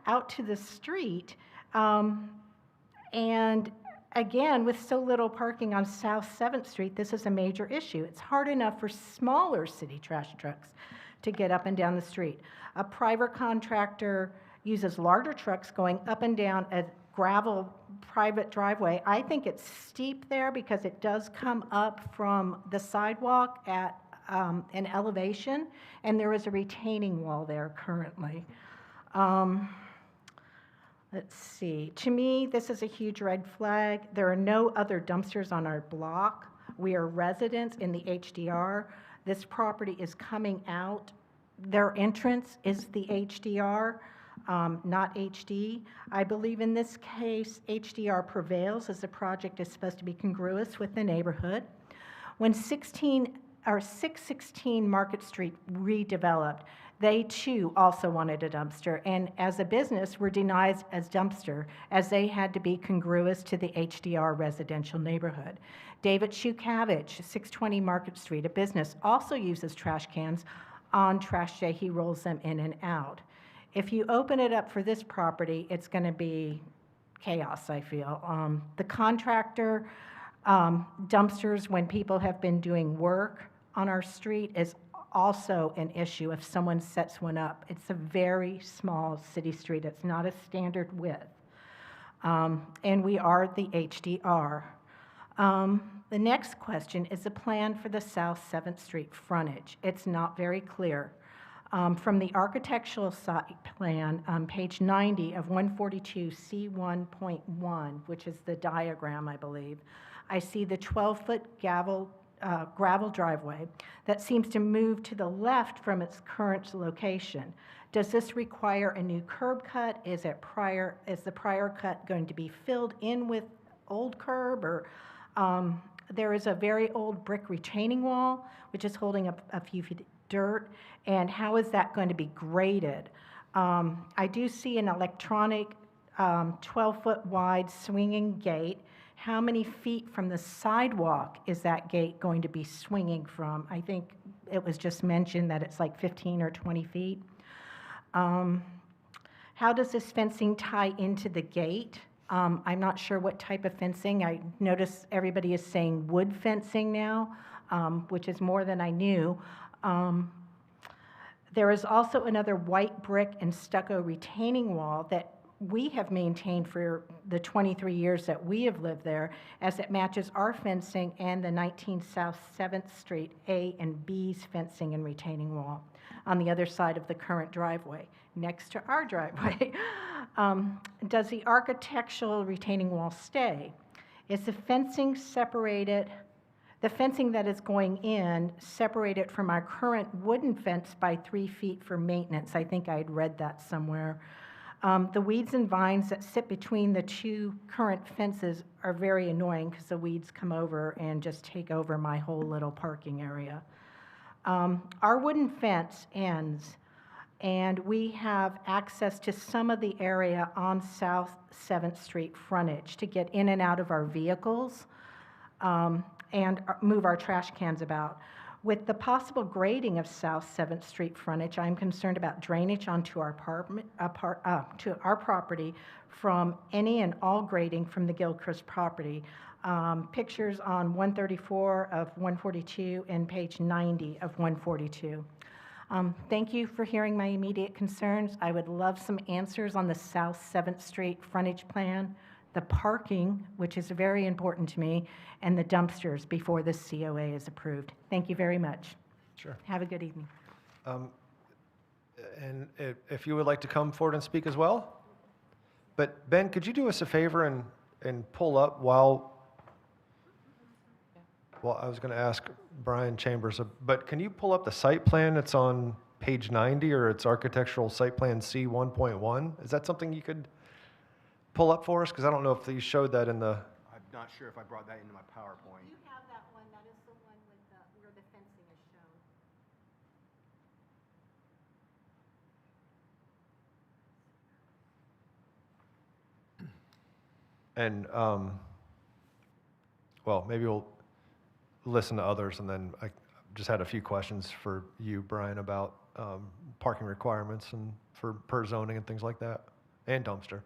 out to the street. And again, with so little parking on South 7th Street, this is a major issue. It's hard enough for smaller city trash trucks to get up and down the street. A private contractor uses larger trucks going up and down a gravel private driveway. I think it's steep there because it does come up from the sidewalk at an elevation, and there is a retaining wall there currently. Let's see. To me, this is a huge red flag. There are no other dumpsters on our block. We are residents in the HDR. This property is coming out. Their entrance is the HDR, not HD. I believe in this case, HDR prevails as the project is supposed to be congruous with the neighborhood. When 616 Market Street redeveloped, they too also wanted a dumpster, and as a business were denied as dumpster as they had to be congruous to the HDR residential neighborhood. David Shukavich, 620 Market Street, a business, also uses trash cans. On trash day, he rolls them in and out. If you open it up for this property, it's going to be chaos, I feel. The contractor dumpsters, when people have been doing work on our street, is also an issue if someone sets one up. It's a very small city street. It's not a standard width. And we are the HDR. The next question is the plan for the South 7th Street frontage. It's not very clear. From the architectural site plan, page 90 of 142C1.1, which is the diagram, I believe, I see the 12-foot gravel driveway that seems to move to the left from its current location. Does this require a new curb cut? Is the prior cut going to be filled in with old curb? Or there is a very old brick retaining wall, which is holding up a few feet of dirt. And how is that going to be graded? I do see an electronic 12-foot wide swinging gate. How many feet from the sidewalk is that gate going to be swinging from? I think it was just mentioned that it's like 15 or 20 feet. How does this fencing tie into the gate? I'm not sure what type of fencing. I notice everybody is saying wood fencing now, which is more than I knew. There is also another white brick and stucco retaining wall that we have maintained for the 23 years that we have lived there, as it matches our fencing and the 19 South 7th Street A and B's fencing and retaining wall on the other side of the current driveway, next to our driveway. Does the architectural retaining wall stay? Is the fencing separated, the fencing that is going in separated from our current wooden fence by 3 feet for maintenance? I think I had read that somewhere. The weeds and vines that sit between the two current fences are very annoying because the weeds come over and just take over my whole little parking area. Our wooden fence ends, and we have access to some of the area on South 7th Street frontage to get in and out of our vehicles and move our trash cans about. With the possible grading of South 7th Street frontage, I'm concerned about drainage onto our to our property from any and all grading from the Gilchrist property. Pictures on 134 of 142 and page 90 of 142. Thank you for hearing my immediate concerns. I would love some answers on the South 7th Street frontage plan, the parking, which is very important to me, and the dumpsters before this COA is approved. Thank you very much. Sure. Have a good evening. And if you would like to come forward and speak as well? But Ben, could you do us a favor and pull up while I was going to ask Brian Chambers, but can you pull up the site plan? It's on page 90, or it's architectural site plan C 1.1. Is that something you could pull up for us? Because I don't know if you showed that in the... I'm not sure if I brought that into my PowerPoint. You have that one. That is the one with where the fencing is shown. And, well, maybe we'll listen to others, and then I just had a few questions for you, Brian, about parking requirements and for per zoning and things like that, and dumpster.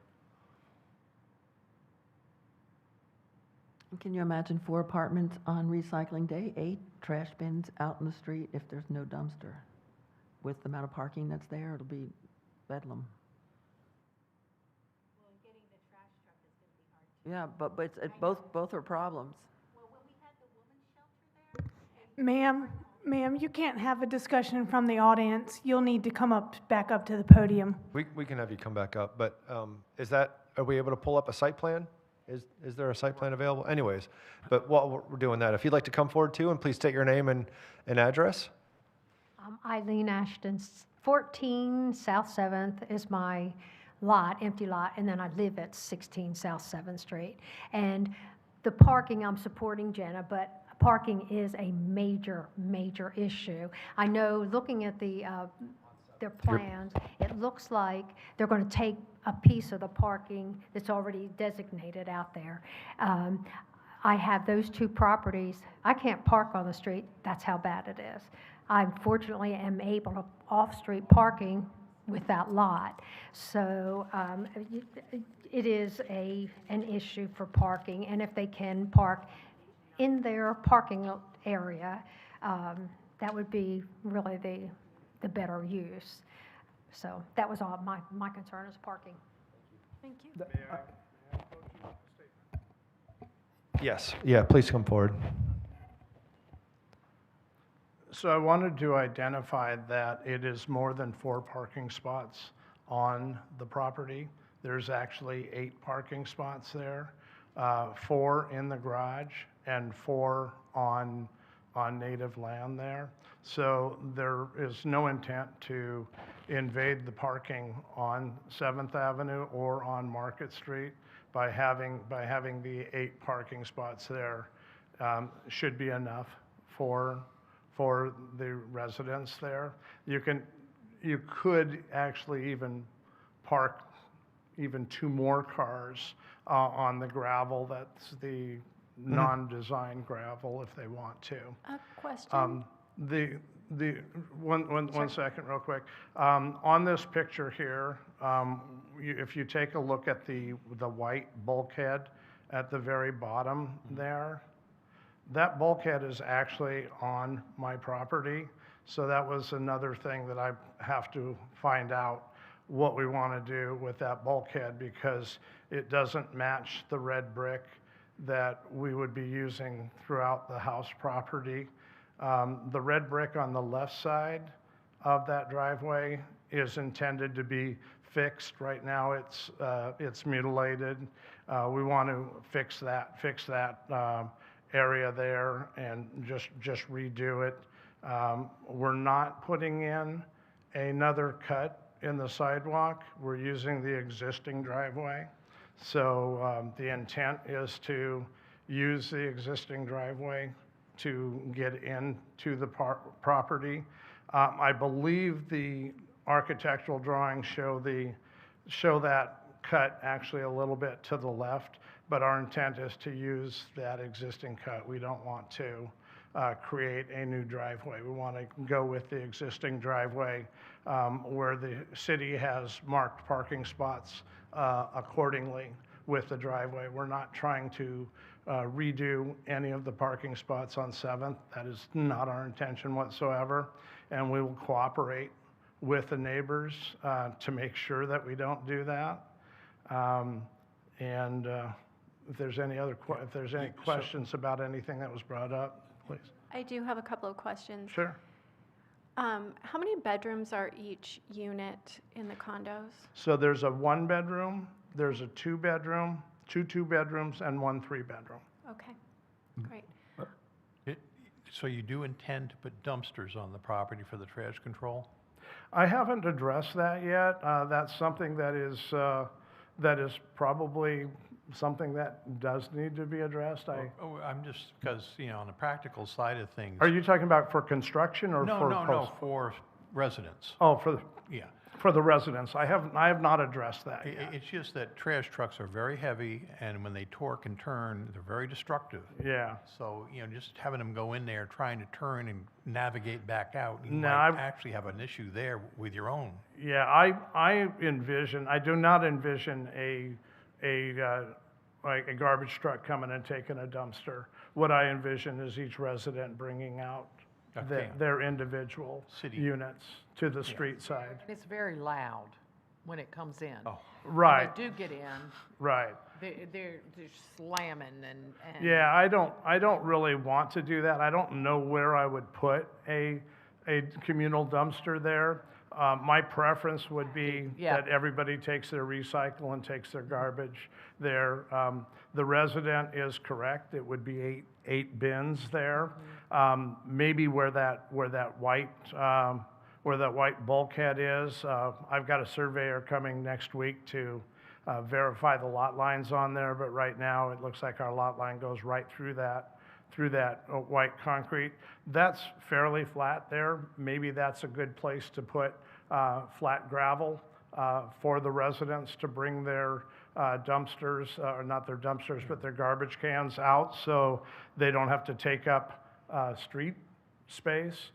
Can you imagine 4 apartments on recycling day, 8 trash bins out in the street if there's no dumpster? With the amount of parking that's there, it'll be bedlam. Well, getting the trash truck is going to be hard. Yeah, but it's, both are problems. Well, when we had the women's shelter there, Ma'am, you can't have a discussion from the audience. You'll need to come back up to the podium. We can have you come back up, but are we able to pull up a site plan? Is there a site plan available? Anyways, but while we're doing that, if you'd like to come forward too, and please state your name and address. Eileen Ashton, 14 South 7th is my lot, empty lot, and then I live at 16 South 7th Street. And the parking, I'm supporting Jenna, but parking is a major, major issue. I know, looking at their plans, it looks like they're going to take a piece of the parking that's already designated out there. I have those 2 properties. I can't park on the street. That's how bad it is. I fortunately am able to off-street parking with that lot. So it is an issue for parking, and if they can park in their parking area, that would be really the better use. So that was all my concern is parking. Thank you. Yes. Yeah, please come forward. So I wanted to identify that it is more than 4 parking spots on the property. There's actually 8 parking spots there, 4 in the garage and 4 on native land there. So there is no intent to invade the parking on 7th Avenue or on Market Street by having the 8 parking spots there. Should be enough for the residents there. You could actually even park even 2 more cars on the gravel. That's the non-design gravel if they want to. A question? One second, real quick. On this picture here, if you take a look at the white bulkhead at the very bottom there, that bulkhead is actually on my property. So that was another thing that I have to find out what we want to do with that bulkhead, because it doesn't match the red brick that we would be using throughout the house property. The red brick on the left side of that driveway is intended to be fixed. Right now, it's mutilated. We want to fix that area there and just redo it. We're not putting in another cut in the sidewalk. We're using the existing driveway. So the intent is to use the existing driveway to get into the property. I believe the architectural drawings show that cut actually a little bit to the left, but our intent is to use that existing cut. We don't want to create a new driveway. We want to go with the existing driveway where the city has marked parking spots accordingly with the driveway. We're not trying to redo any of the parking spots on 7th. That is not our intention whatsoever, and we will cooperate with the neighbors to make sure that we don't do that. If there's any questions about anything that was brought up, please. I do have a couple of questions. Sure. How many bedrooms are each unit in the condos? So there's a 1-bedroom, there's a 2-bedroom, 2 2-bedrooms, and 1 3-bedroom. Okay, great. So you do intend to put dumpsters on the property for the trash control? I haven't addressed that yet. That's something that is probably something that does need to be addressed. I'm just, because, on the practical side of things. Are you talking about for construction or for? No, for residents. Oh, Yeah. For the residents. I have not addressed that yet. It's just that trash trucks are very heavy, and when they torque and turn, they're very destructive. Yeah. So, just having them go in there, trying to turn and navigate back out, you No, might actually have an issue there with your own. Yeah, I do not envision like a garbage truck coming and taking a dumpster. What I envision is each resident bringing out their individual units to the street side. It's very loud when it comes in. Oh. Right. When they do get in, Right. they're slamming and. Yeah, I don't really want to do that. I don't know where I would put a communal dumpster there. My preference would be that everybody takes their recycle and takes their garbage there. The resident is correct. It would be eight bins there. Maybe where that white bulkhead is. I've got a surveyor coming next week to verify the lot lines on there, but right now it looks like our lot line goes right through that white concrete. That's fairly flat there. Maybe that's a good place to put flat gravel for the residents to bring their dumpsters, or not their dumpsters, but their garbage cans out, so they don't have to take up street space.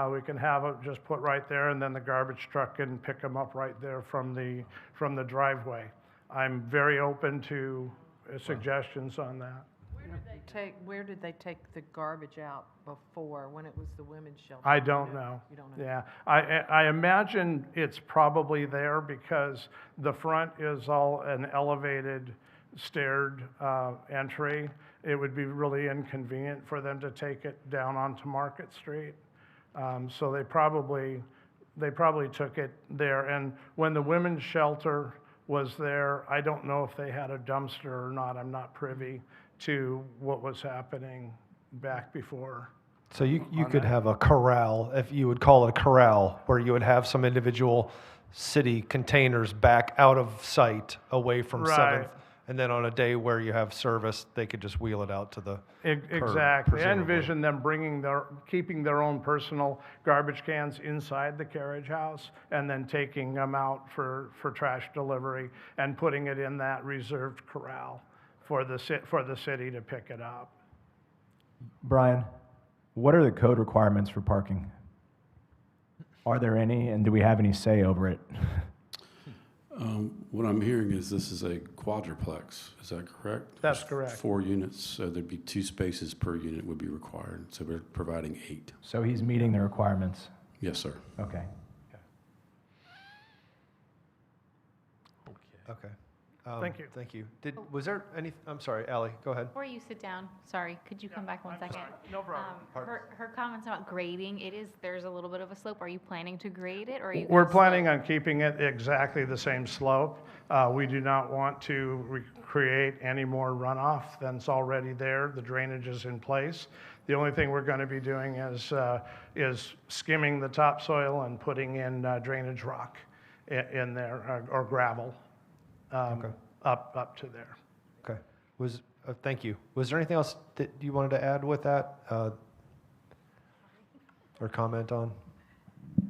We can have it just put right there, and then the garbage truck can pick them up right there from the driveway. I'm very open to suggestions on that. Where did they take the garbage out before, when it was the women's shelter? I don't know. You don't know? Yeah, I imagine it's probably there because the front is all an elevated, staired entry. It would be really inconvenient for them to take it down onto Market Street. So they probably took it there. And when the women's shelter was there, I don't know if they had a dumpster or not. I'm not privy to what was happening back before. So you could have a corral, if you would call it a corral, where you would have some individual city containers back out of sight, away from 7th, And then on a day where you have service, they could just wheel it out to the curb, Exactly. I presumably. envision them keeping their own personal garbage cans inside the carriage house and then taking them out for trash delivery and putting it in that reserved corral for the city to pick it up. Brian, what are the code requirements for parking? Are there any, and do we have any say over it? What I'm hearing is this is a quadruplex, is that correct? That's There's correct. 4 units, so there'd be 2 spaces per unit would be required, so we're providing 8. So he's meeting the requirements? Yes, sir. Okay. Okay. Thank you. Thank you. Was there any, I'm sorry, Ally, go ahead. Before you sit down, sorry, could you come back one second? No problem. Her comments about grading, there's a little bit of a slope. Are you planning to grade it, or are you? We're gonna planning slope? on keeping it exactly the same slope. We do not want to create any more runoff than's already there. The drainage is in place. The only thing we're going to be doing is skimming the topsoil and putting in drainage rock in there, or gravel, up to there. Okay. Thank you. Was there anything else that you wanted to add with that or comment on?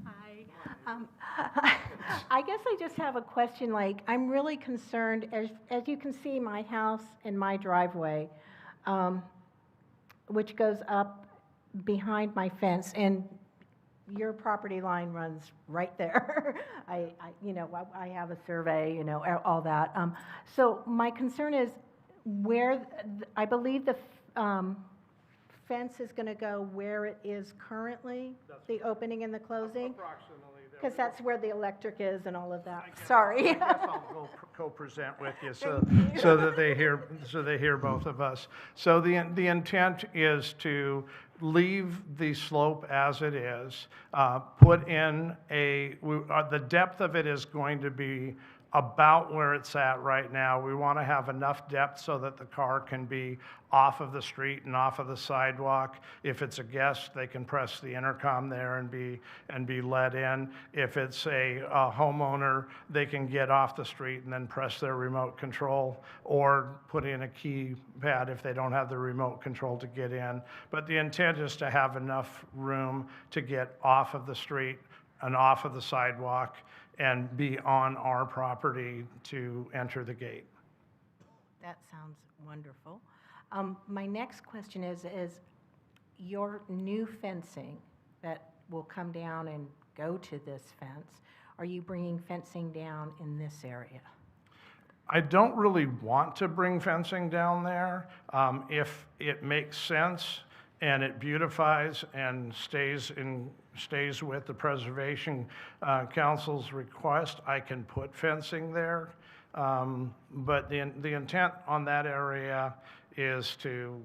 Hi. I guess I just have a question, like, I'm really concerned, as you can see, my house and my driveway, which goes up behind my fence, and your property line runs right there. I have a survey, all that. So my concern is where, I believe the fence is going to go where it is currently, the opening and the closing? Approximately. Because that's where the electric is and all of that. Sorry. I guess I'll co-present with you so that they hear both of us. So the intent is to leave the slope as it is, put in the depth of it is going to be about where it's at right now. We want to have enough depth so that the car can be off of the street and off of the sidewalk. If it's a guest, they can press the intercom there and be let in. If it's a homeowner, they can get off the street and then press their remote control or put in a keypad if they don't have the remote control to get in. But the intent is to have enough room to get off of the street and off of the sidewalk and be on our property to enter the gate. That sounds wonderful. My next question is your new fencing that will come down and go to this fence, are you bringing fencing down in this area? I don't really want to bring fencing down there. If it makes sense and it beautifies and stays with the Preservation Council's request, I can put fencing there. But the intent on that area is to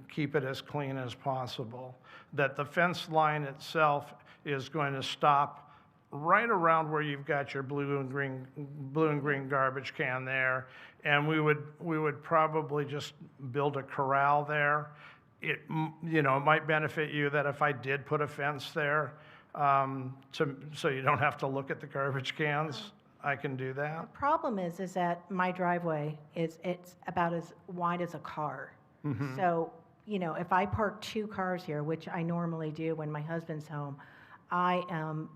keep it as clean as possible. That the fence line itself is going to stop right around where you've got your blue and green garbage can there, and we would probably just build a corral there. It might benefit you that if I did put a fence there, so you don't have to look at the garbage cans, I can do The that. problem is that my driveway it's about as wide as a car. Mm-hmm. So, if I park 2 cars here, which I normally do when my husband's home, I am,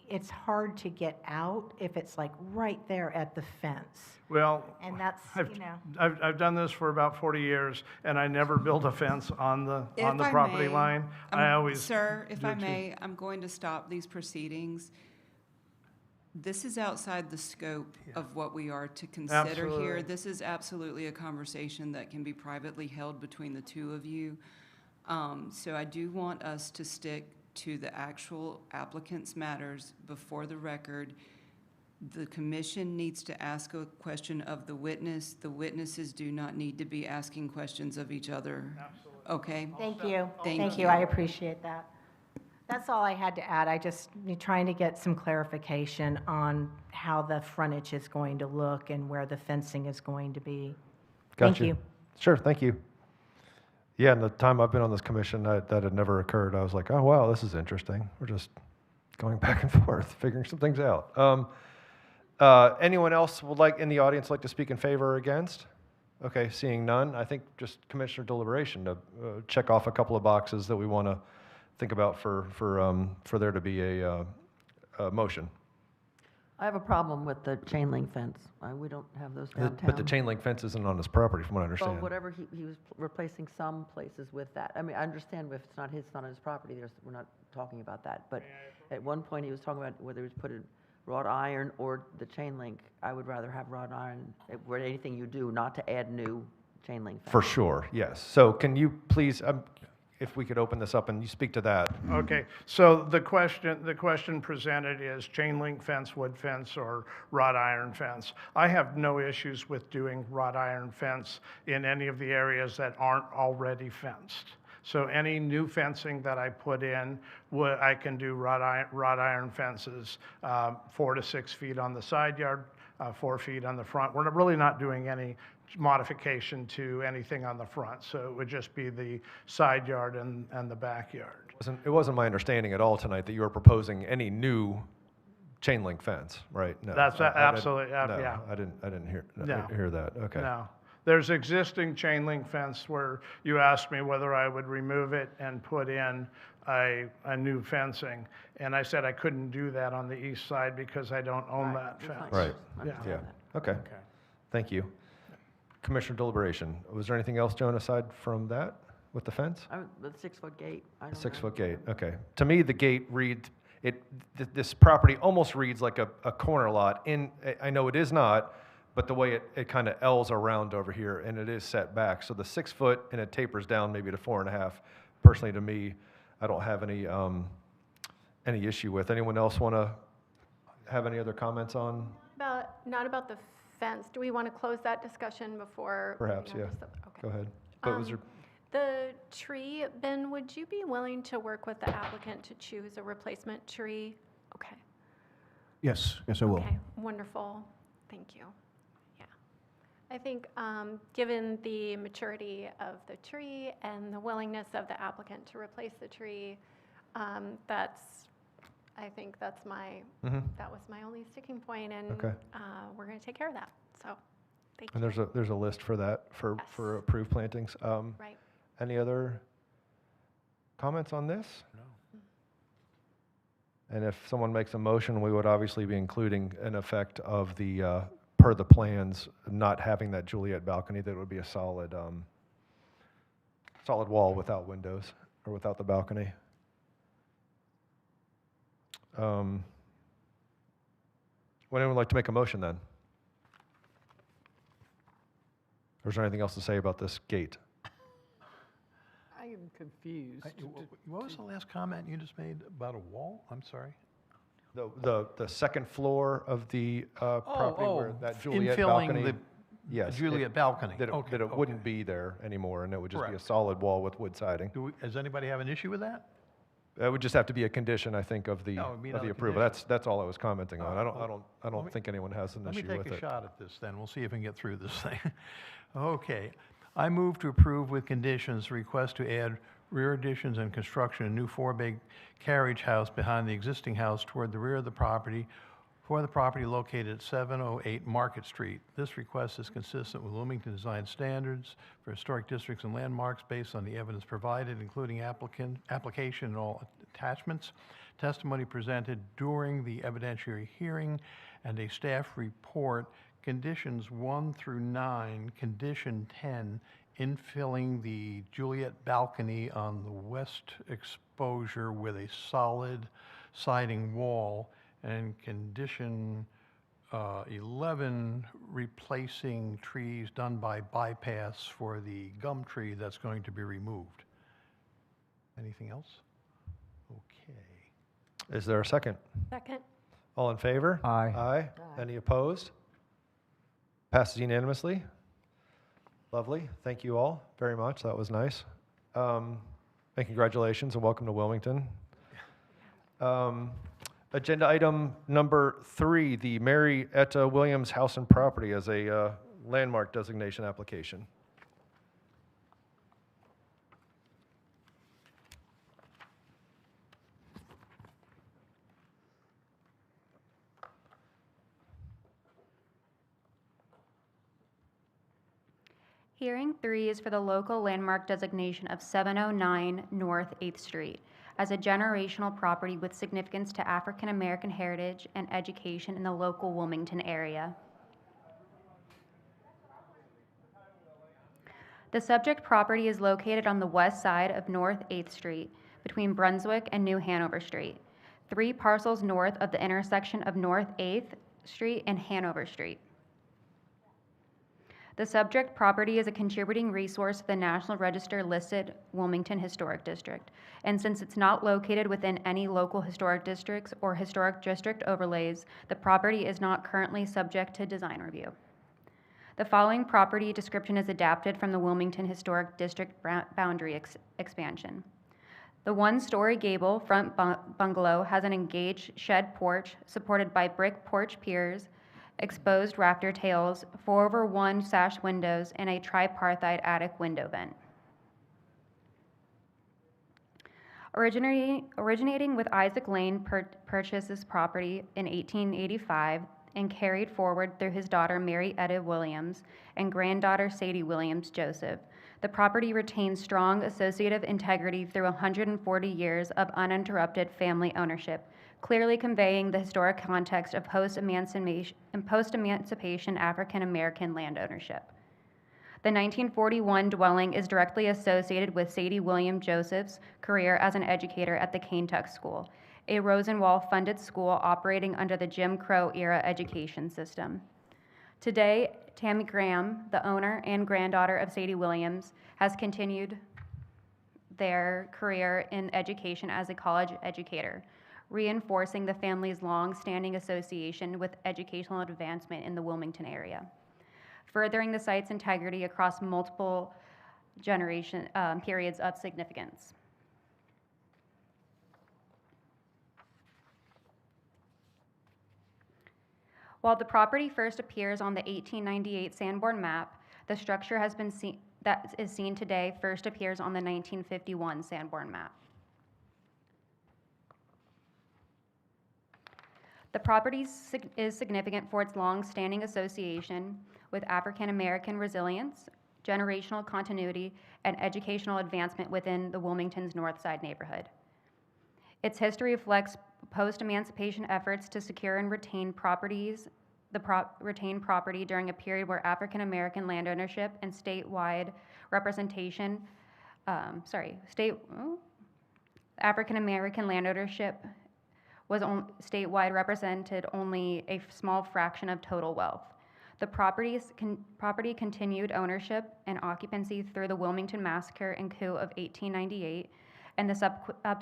it's hard to get out if it's like right there at the fence. Well, And that's, I've done this for about 40 years, and I never built a fence on the property line. I always Sir, if I do too. may, I'm going to stop these proceedings. This is outside the scope of what we are to consider Absolutely. here. This is absolutely a conversation that can be privately held between the two of you. So I do want us to stick to the actual applicant's matters before the record. The commission needs to ask a question of the witness. The witnesses do not need to be asking questions of each other. Absolutely. Okay? thank you. Thank you. you. I appreciate that. That's all I had to add. I just trying to get some clarification on how the frontage is going to look and where the fencing is going to be. Thank Gotcha. you. Sure, thank you. Yeah, in the time I've been on this commission, that had never occurred. I was like, oh, wow, this is interesting. We're just going back and forth, figuring some things out. Anyone else would like, in the audience, like to speak in favor or against? Okay, seeing none, I think just commissioner deliberation to check off a couple of boxes that we want to think about for there to be a motion. I have a problem with the chain link fence. We don't have those downtown. But the chain link fence isn't on his property, from what I Well, understand. whatever, he was replacing some places with that. I mean, I understand if it's not on his property, we're not talking about that. But at one point, he was talking about whether he was putting wrought iron or the chain link. I would rather have wrought iron, where anything you do, not to add new chain link fence. For sure, yes. So can you please, if we could open this up and you speak to that? Okay, so the question presented is chain link fence, wood fence, or wrought iron fence. I have no issues with doing wrought iron fence in any of the areas that aren't already fenced. So any new fencing that I put in, I can do wrought iron fences, 4 to 6 feet on the side yard, 4 feet on the front. We're really not doing any modification to anything on the front, so it would just be the side yard and the backyard. It wasn't my understanding at all tonight that you were proposing any new chain link fence, right? No. That's absolutely, no, yeah. I didn't hear No. hear that. Okay. No. There's existing chain link fence where you asked me whether I would remove it and put in a new fencing. And I said I couldn't do that on the east side because I don't own that fence. Right. Yeah. Yeah. Okay. Thank you. Commissioner deliberation. Was there anything else, Joan, aside from that with the fence? The 6-foot gate. I don't The 6-foot know. gate. Okay. To me, the gate reads this property almost reads like a corner lot. I know it is not, but the way it kind of L's around over here, and it is set back. So the 6 foot, and it tapers down maybe to 4.5. Personally, to me, I don't have any issue with. Anyone else want to have any other comments on? Not about the fence. Do we want to close that discussion before? Perhaps, yeah. Okay. Go ahead. But was there? The tree, Ben, would you be willing to work with the applicant to choose a replacement tree? Okay. Yes, I will. Okay, wonderful. Thank you. Yeah. I think given the maturity of the tree and the willingness of the applicant to replace the tree, I think that was my only sticking point, and Okay. we're going to take care of that. So, thank And you. there's a list for that for approved plantings. Right. Any other comments on this? No. And if someone makes a motion, we would obviously be including an effect of the per the plans, not having that Juliet balcony. That would be a solid wall without windows or without the balcony. Would anyone like to make a motion then? Or is there anything else to say about this gate? I am confused. What was the last comment you just made about a wall? I'm sorry. The second floor of the property where that Juliet infilling balcony. the Yes. Juliet balcony. That it wouldn't be there anymore, and it would just be a solid wall with wood siding. Does anybody have an issue with that? That would just have to be a condition, I think, of the it'd be another approval. condition. That's all I was commenting on. I don't me- think anyone has an issue with it. Let me take a shot at this then. We'll see if we can get through this thing. Okay. I move to approve with conditions the request to add rear additions and construction a new 4-bay carriage house behind the existing house toward the rear of the property for the property located at 708 Market Street. This request is consistent with Wilmington design standards for historic districts and landmarks based on the evidence provided, including application and all attachments, testimony presented during the evidentiary hearing, and a staff report. Conditions 1 through 9, condition 10, infilling the Juliet balcony on the west exposure with a solid siding wall, and condition 11, replacing trees done by bypass for the gum tree that's going to be removed. Anything else? Okay. Is there a second? Second. All in favor? Aye. Aye. Any opposed? Passes unanimously. Lovely. Thank you all very much. That was nice. And congratulations and welcome to Wilmington. Agenda item number 3, the Mary Etta Williams House and Property as a landmark designation application. Hearing 3 is for the local landmark designation of 709 North 8th Street as a generational property with significance to African American heritage and education in the local Wilmington area. The subject property is located on the west side of North 8th Street between Brunswick and New Hanover Street, 3 parcels north of the intersection of North 8th Street and Hanover Street. The subject property is a contributing resource to the National Register listed Wilmington Historic District, and since it's not located within any local historic districts or historic district overlays, the property is not currently subject to design review. The following property description is adapted from the Wilmington Historic District boundary expansion. The one-story gable front bungalow has an engaged shed porch supported by brick porch piers, exposed rafter tails, 4/1 sash windows, and a tripartite attic window vent. Originating with Isaac Lane purchased this property in 1885 and carried forward through his daughter Mary Etta Williams and granddaughter Sadie Williams Joseph. The property retains strong associative integrity through 140 years of uninterrupted family ownership, clearly conveying the historic context of post-emancipation African American land ownership. The 1941 dwelling is directly associated with Sadie William Joseph's career as an educator at the Kentuck School, a Rosenwald-funded school operating under the Jim Crow-era education system. Today, Tammy Graham, the owner and granddaughter of Sadie Williams, has continued their career in education as a college educator, reinforcing the family's long-standing association with educational advancement in the Wilmington area, furthering the site's integrity across multiple periods of significance. While the property first appears on the 1898 Sanborn map, the structure that is seen today first appears on the 1951 Sanborn map. The property is significant for its long-standing association with African American resilience, generational continuity, and educational advancement within the Wilmington's North Side neighborhood. Its history reflects post-emancipation efforts to secure and retain property during a period where African American land ownership and statewide representation, African American land ownership was statewide represented only a small fraction of total wealth. The property continued ownership and occupancy through the Wilmington Massacre and Coup of 1898 and the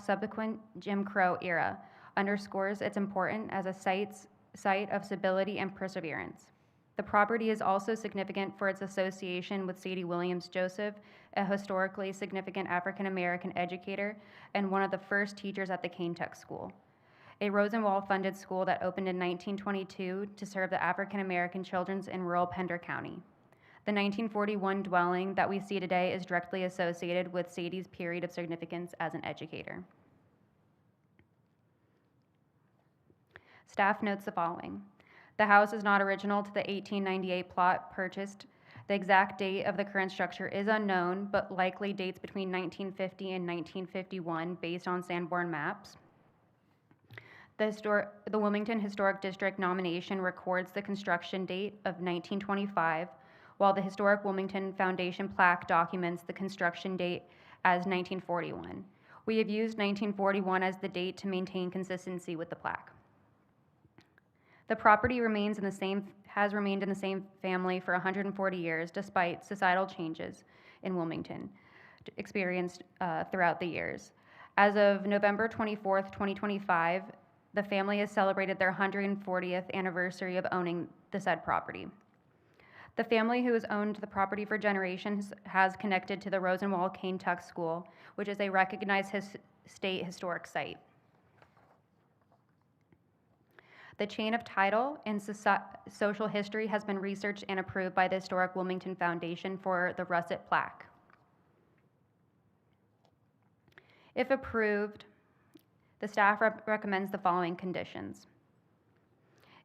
subsequent Jim Crow era underscores its importance as a site of stability and perseverance. The property is also significant for its association with Sadie Williams Joseph, a historically significant African American educator and one of the first teachers at the Kentuck School, a Rosenwald-funded school that opened in 1922 to serve the African American children in rural Pender County. The 1941 dwelling that we see today is directly associated with Sadie's period of significance as an educator. Staff notes the following. The house is not original to the 1898 plot purchased. The exact date of the current structure is unknown, but likely dates between 1950 and 1951 based on Sanborn maps. The Wilmington Historic District nomination records the construction date of 1925, while the Historic Wilmington Foundation plaque documents the construction date as 1941. We have used 1941 as the date to maintain consistency with the plaque. The property has remained in the same family for 140 years, despite societal changes in Wilmington experienced throughout the years. As of November 24th, 2025, the family has celebrated their 140th anniversary of owning the said property. The family, who has owned the property for generations, has connected to the Rosenwald Kentuck School, which is a recognized state historic site. The chain of title and social history has been researched and approved by the Historic Wilmington Foundation for the Russet plaque. If approved, the staff recommends the following conditions.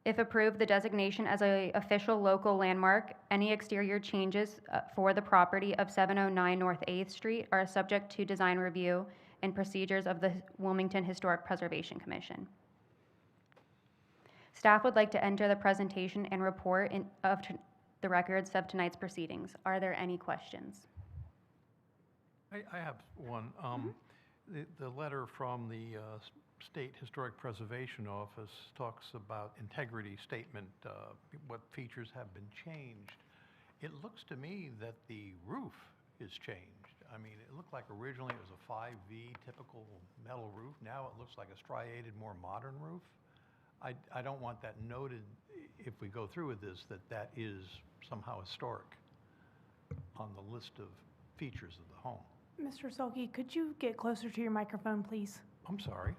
If approved, the designation as an official local landmark, any exterior changes for the property of 709 North 8th Street are subject to design review and procedures of the Wilmington Historic Preservation Commission. Staff would like to enter the presentation and report of the records of tonight's proceedings. Are there any questions? I have one. The letter from the State Historic Preservation Office talks about integrity statement, what features have been changed. It looks to me that the roof is changed. I mean, it looked like originally it was a 5V typical metal roof. Now it looks like a striated, more modern roof. I don't want that noted, if we go through with this, that is somehow historic on the list of features of the home. Mr. Sulky, could you get closer to your microphone, please? I'm sorry.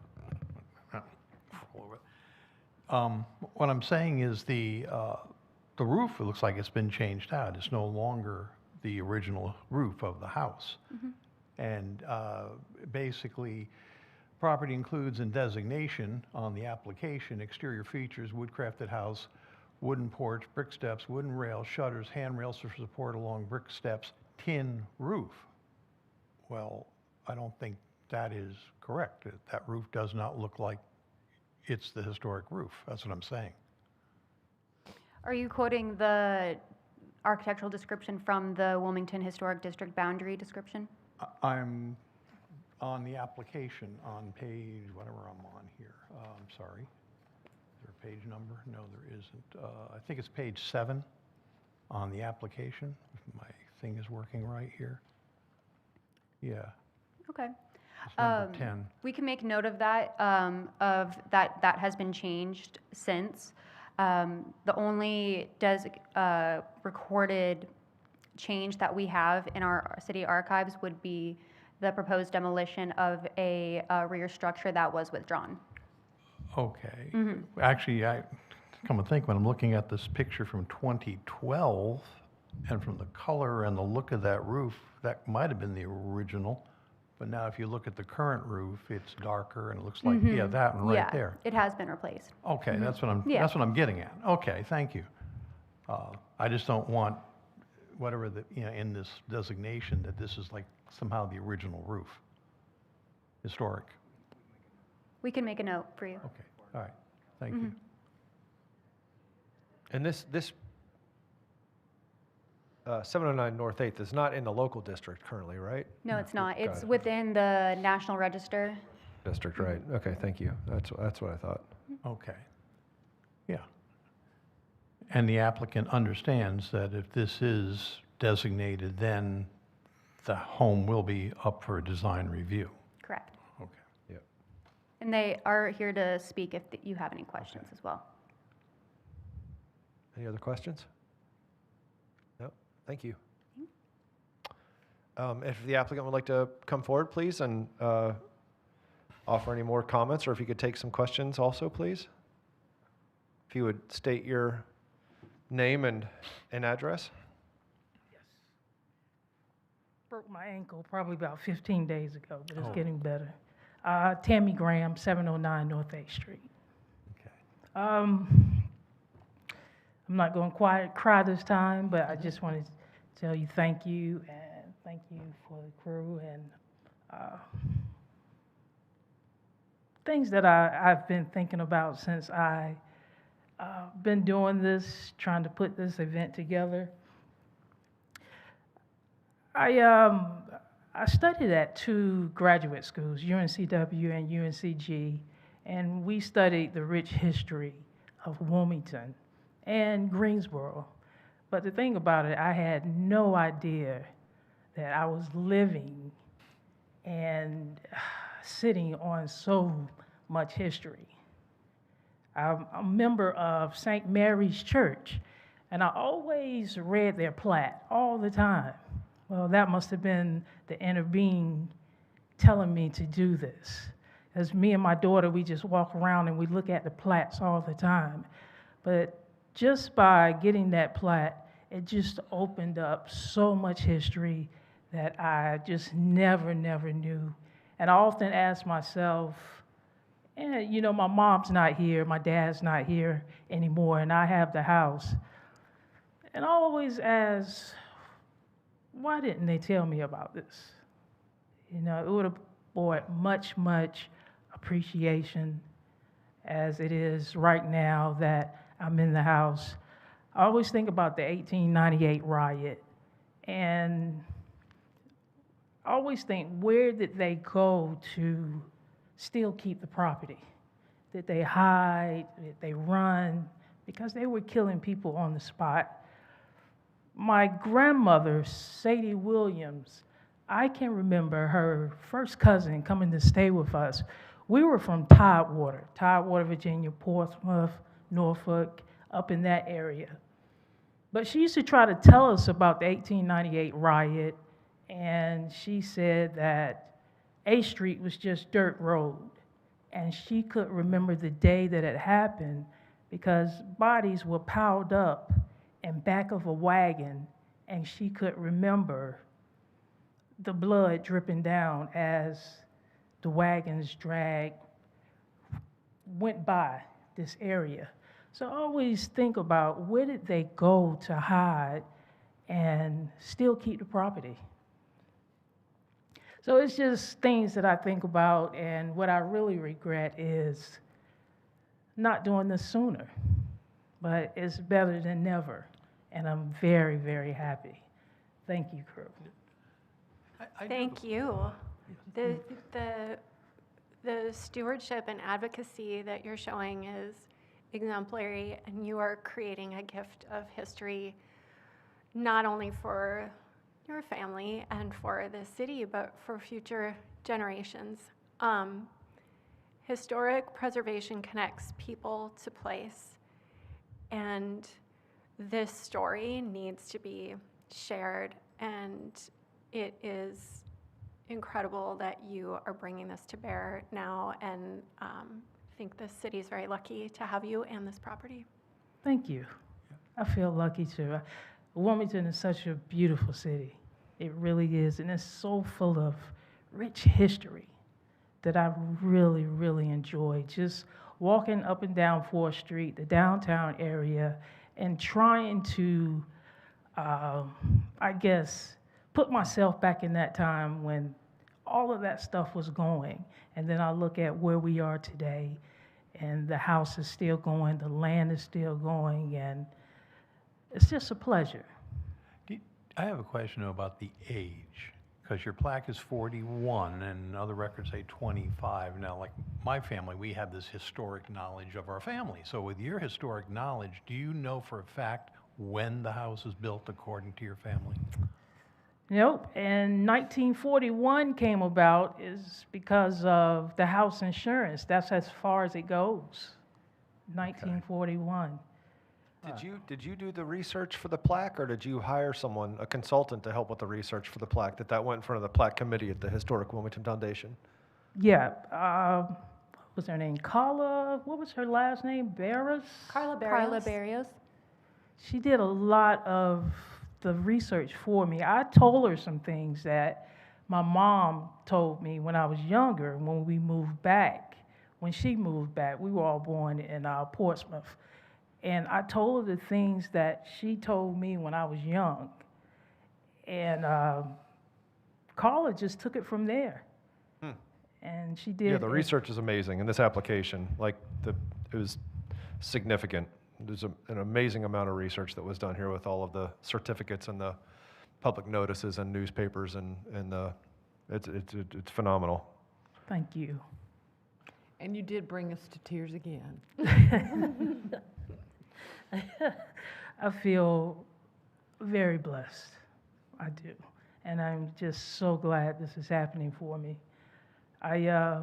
What I'm saying is the roof, it looks like it's been changed out. It's no longer the original roof of the house. And basically, property includes in designation on the application, exterior features, wood-crafted house, wooden porch, brick steps, wooden rails, shutters, handrails for support along brick steps, tin roof. Well, I don't think that is correct. That roof does not look like it's the historic roof. That's what I'm saying. Are you quoting the architectural description from the Wilmington Historic District boundary description? I'm on the application on page, whatever I'm on here. I'm sorry. Is there a page number? No, there isn't. I think it's page 7 on the application, if my thing is working right here. Yeah. Okay. It's number 10. We can make note of that, that has been changed since. The only recorded change that we have in our city archives would be the proposed demolition of a rear structure that was withdrawn. Okay. Actually, I come to think, when I'm looking at this picture from 2012, and from the color and the look of that roof, that might have been the original. But now if you look at the current roof, it's darker and it looks like, yeah, that one right there. It has been replaced. Okay, that's what I'm getting at. Okay, thank you. I just don't want whatever in this designation that this is like somehow the original roof, historic. We can make a note for you. Okay, all right, thank you. And this 709 North 8th is not in the local district currently, right? No, it's not. It's it. within the National Register. District, right. Okay, thank you. That's what I thought. Okay, yeah. And the applicant understands that if this is designated, then the home will be up for a design review. Correct. Okay. Yep. And they are here to speak if you have any questions as well. Any other questions? No? Thank you. If the applicant would like to come forward, please, and offer any more comments, or if you could take some questions also, please. If you would state your name and address. Yes. Broke my ankle probably about 15 days ago, but it's getting better. Tammy Graham, 709 North 8th Street. Okay. I'm not going to cry this time, but I just wanted to tell you thank you, and thank you for the crew, and things that I've been thinking about since I been doing this, trying to put this event together. I studied at 2 graduate schools, UNCW and UNCG, and we studied the rich history of Wilmington and Greensboro. But the thing about it, I had no idea that I was living and sitting on so much history. I'm a member of St. Mary's Church, and I always read their plat all the time. Well, that must have been the inner being telling me to do this. As me and my daughter, we just walk around and we look at the plats all the time. But just by getting that plat, it just opened up so much history that I just never knew. And I often ask myself, And, you know, my mom's not here, my dad's not here anymore, and I have the house. And I always ask, why didn't they tell me about this? You know, it would have brought much, much appreciation as it is right now that I'm in the house. I always think about the 1898 riot, and I always think, where did they go to still keep the property? Did they hide? Did they run? Because they were killing people on the spot. My grandmother, Sadie Williams, I can remember her first cousin coming to stay with us. We were from Tidewater, Virginia, Portsmouth, Norfolk, up in that area. But she used to try to tell us about the 1898 riot, and she said that A Street was just dirt road. And she could remember the day that it happened because bodies were piled up in back of a wagon, and she could remember the blood dripping down as the wagons went by this area. So I always think about, where did they go to hide and still keep the property? So it's just things that I think about, and what I really regret is not doing this sooner. But it's better than never, and I'm very, very happy. Thank you, crew. Thank you. The stewardship and advocacy that you're showing is exemplary, and you are creating a gift of history, not only for your family and for the city, but for future generations. Historic preservation connects people to place, and this story needs to be shared, and it is incredible that you are bringing this to bear now, and I think the city is very lucky to have you and this property. Thank you. I feel lucky too. Wilmington is such a beautiful city. It really is, and it's so full of rich history that I really, really enjoy just walking up and down 4th Street, the downtown area, and trying to, I guess, put myself back in that time when all of that stuff was going. And then I look at where we are today, and the house is still going, the land is still going, and it's just a pleasure. I have a question about the age, because your plaque is 41 and other records say 25. Now, like my family, we have this historic knowledge of our family. So with your historic knowledge, do you know for a fact when the house was built according to your family? Nope. And 1941 came about is because of the house insurance. That's as far as it goes. 1941. Did you do the research for the plaque, or did you hire someone, a consultant, to help with the research for the plaque? That went in front of the plaque committee at the Historic Wilmington Foundation? Yeah. What was her name? Carla, what was her last name? Barras? Carla Barrios. She did a lot of the research for me. I told her some things that my mom told me when I was younger, when we moved back. When she moved back, we were all born in Portsmouth. And I told her the things that she told me when I was young. And Carla just took it from there. And she did. Yeah, the research is amazing in this application. Like, it was significant. There's an amazing amount of research that was done here with all of the certificates and the public notices and newspapers, and it's phenomenal. Thank you. And you did bring us to tears again. I feel very blessed. I do. And I'm just so glad this is happening for me. I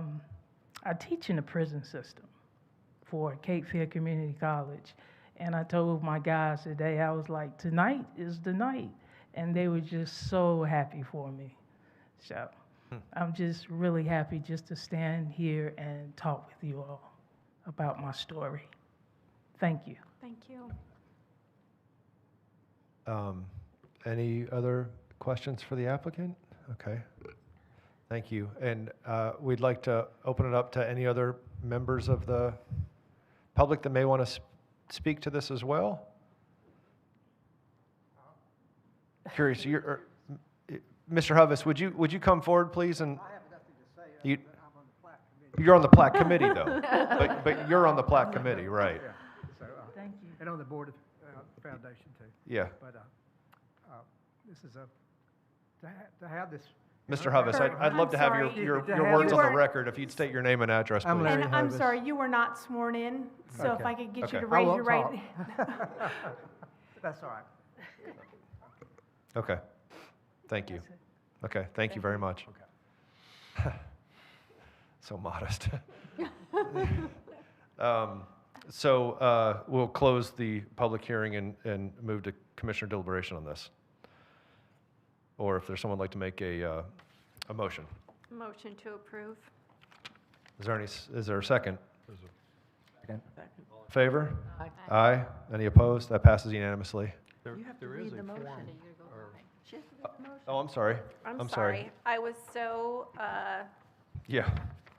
teach in the prison system for Cape Fear Community College. And I told my guys today, I was like, tonight is the night. And they were just so happy for me. So I'm just really happy just to stand here and talk with you all about my story. Thank you. Thank you. Any other questions for the applicant? Okay. Thank you. And we'd like to open it up to any other members of the public that may want to speak to this as well? Curious, Mr. Hovis, would you come forward, please? And I have nothing to say. I'm on the plaque committee. You're on the plaque committee, though. But you're on the plaque committee, right? Yeah. So, Thank you. and on the board of foundation too. Yeah. But this is to have this. Mr. Hovis, I'd love to have your words on the record if you'd state your name and address, please. And I'm sorry, you were not sworn in, so if I could get you to I raise won't your right talk. hand. That's all right. Okay. Thank you. Okay, thank you very much. Okay. So modest. So we'll close the public hearing and move to commissioner deliberation on this. Or if there's someone who'd like to make a motion. Motion to approve. Is there a second? Second. All in favor? Aye. Aye. Any opposed? That passes unanimously. You have to read the motion. She has to read the motion. Oh, I'm sorry. I'm sorry. I was so, Yeah.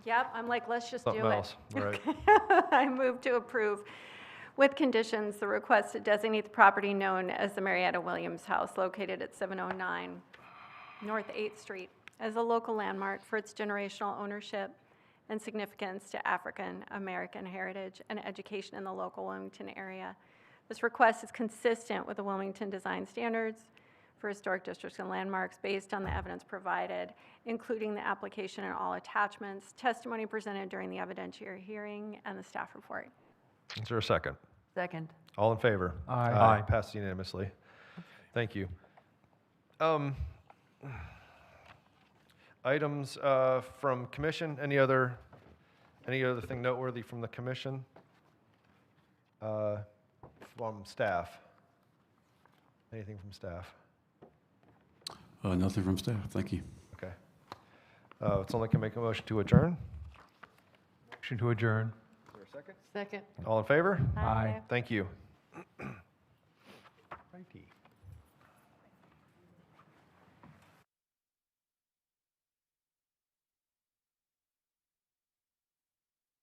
yep, I'm like, let's just do it. Something else, right. I move to approve with conditions the request to designate the property known as the Marietta Williams House located at 709 North 8th Street as a local landmark for its generational ownership and significance to African American heritage and education in the local Wilmington area. This request is consistent with the Wilmington Design Standards for historic districts and landmarks based on the evidence provided, including the application and all attachments, testimony presented during the evidentiary hearing, and the staff report. Is there a second? Second. All in favor? Aye. Passes unanimously. Thank you. Items from commission. Any other thing noteworthy from the commission? From staff? Anything from staff? Nothing from staff, thank you. Okay. Someone can make a motion to adjourn? Motion to adjourn. Is there a second? Second. All in favor? Aye. Thank you. Righty.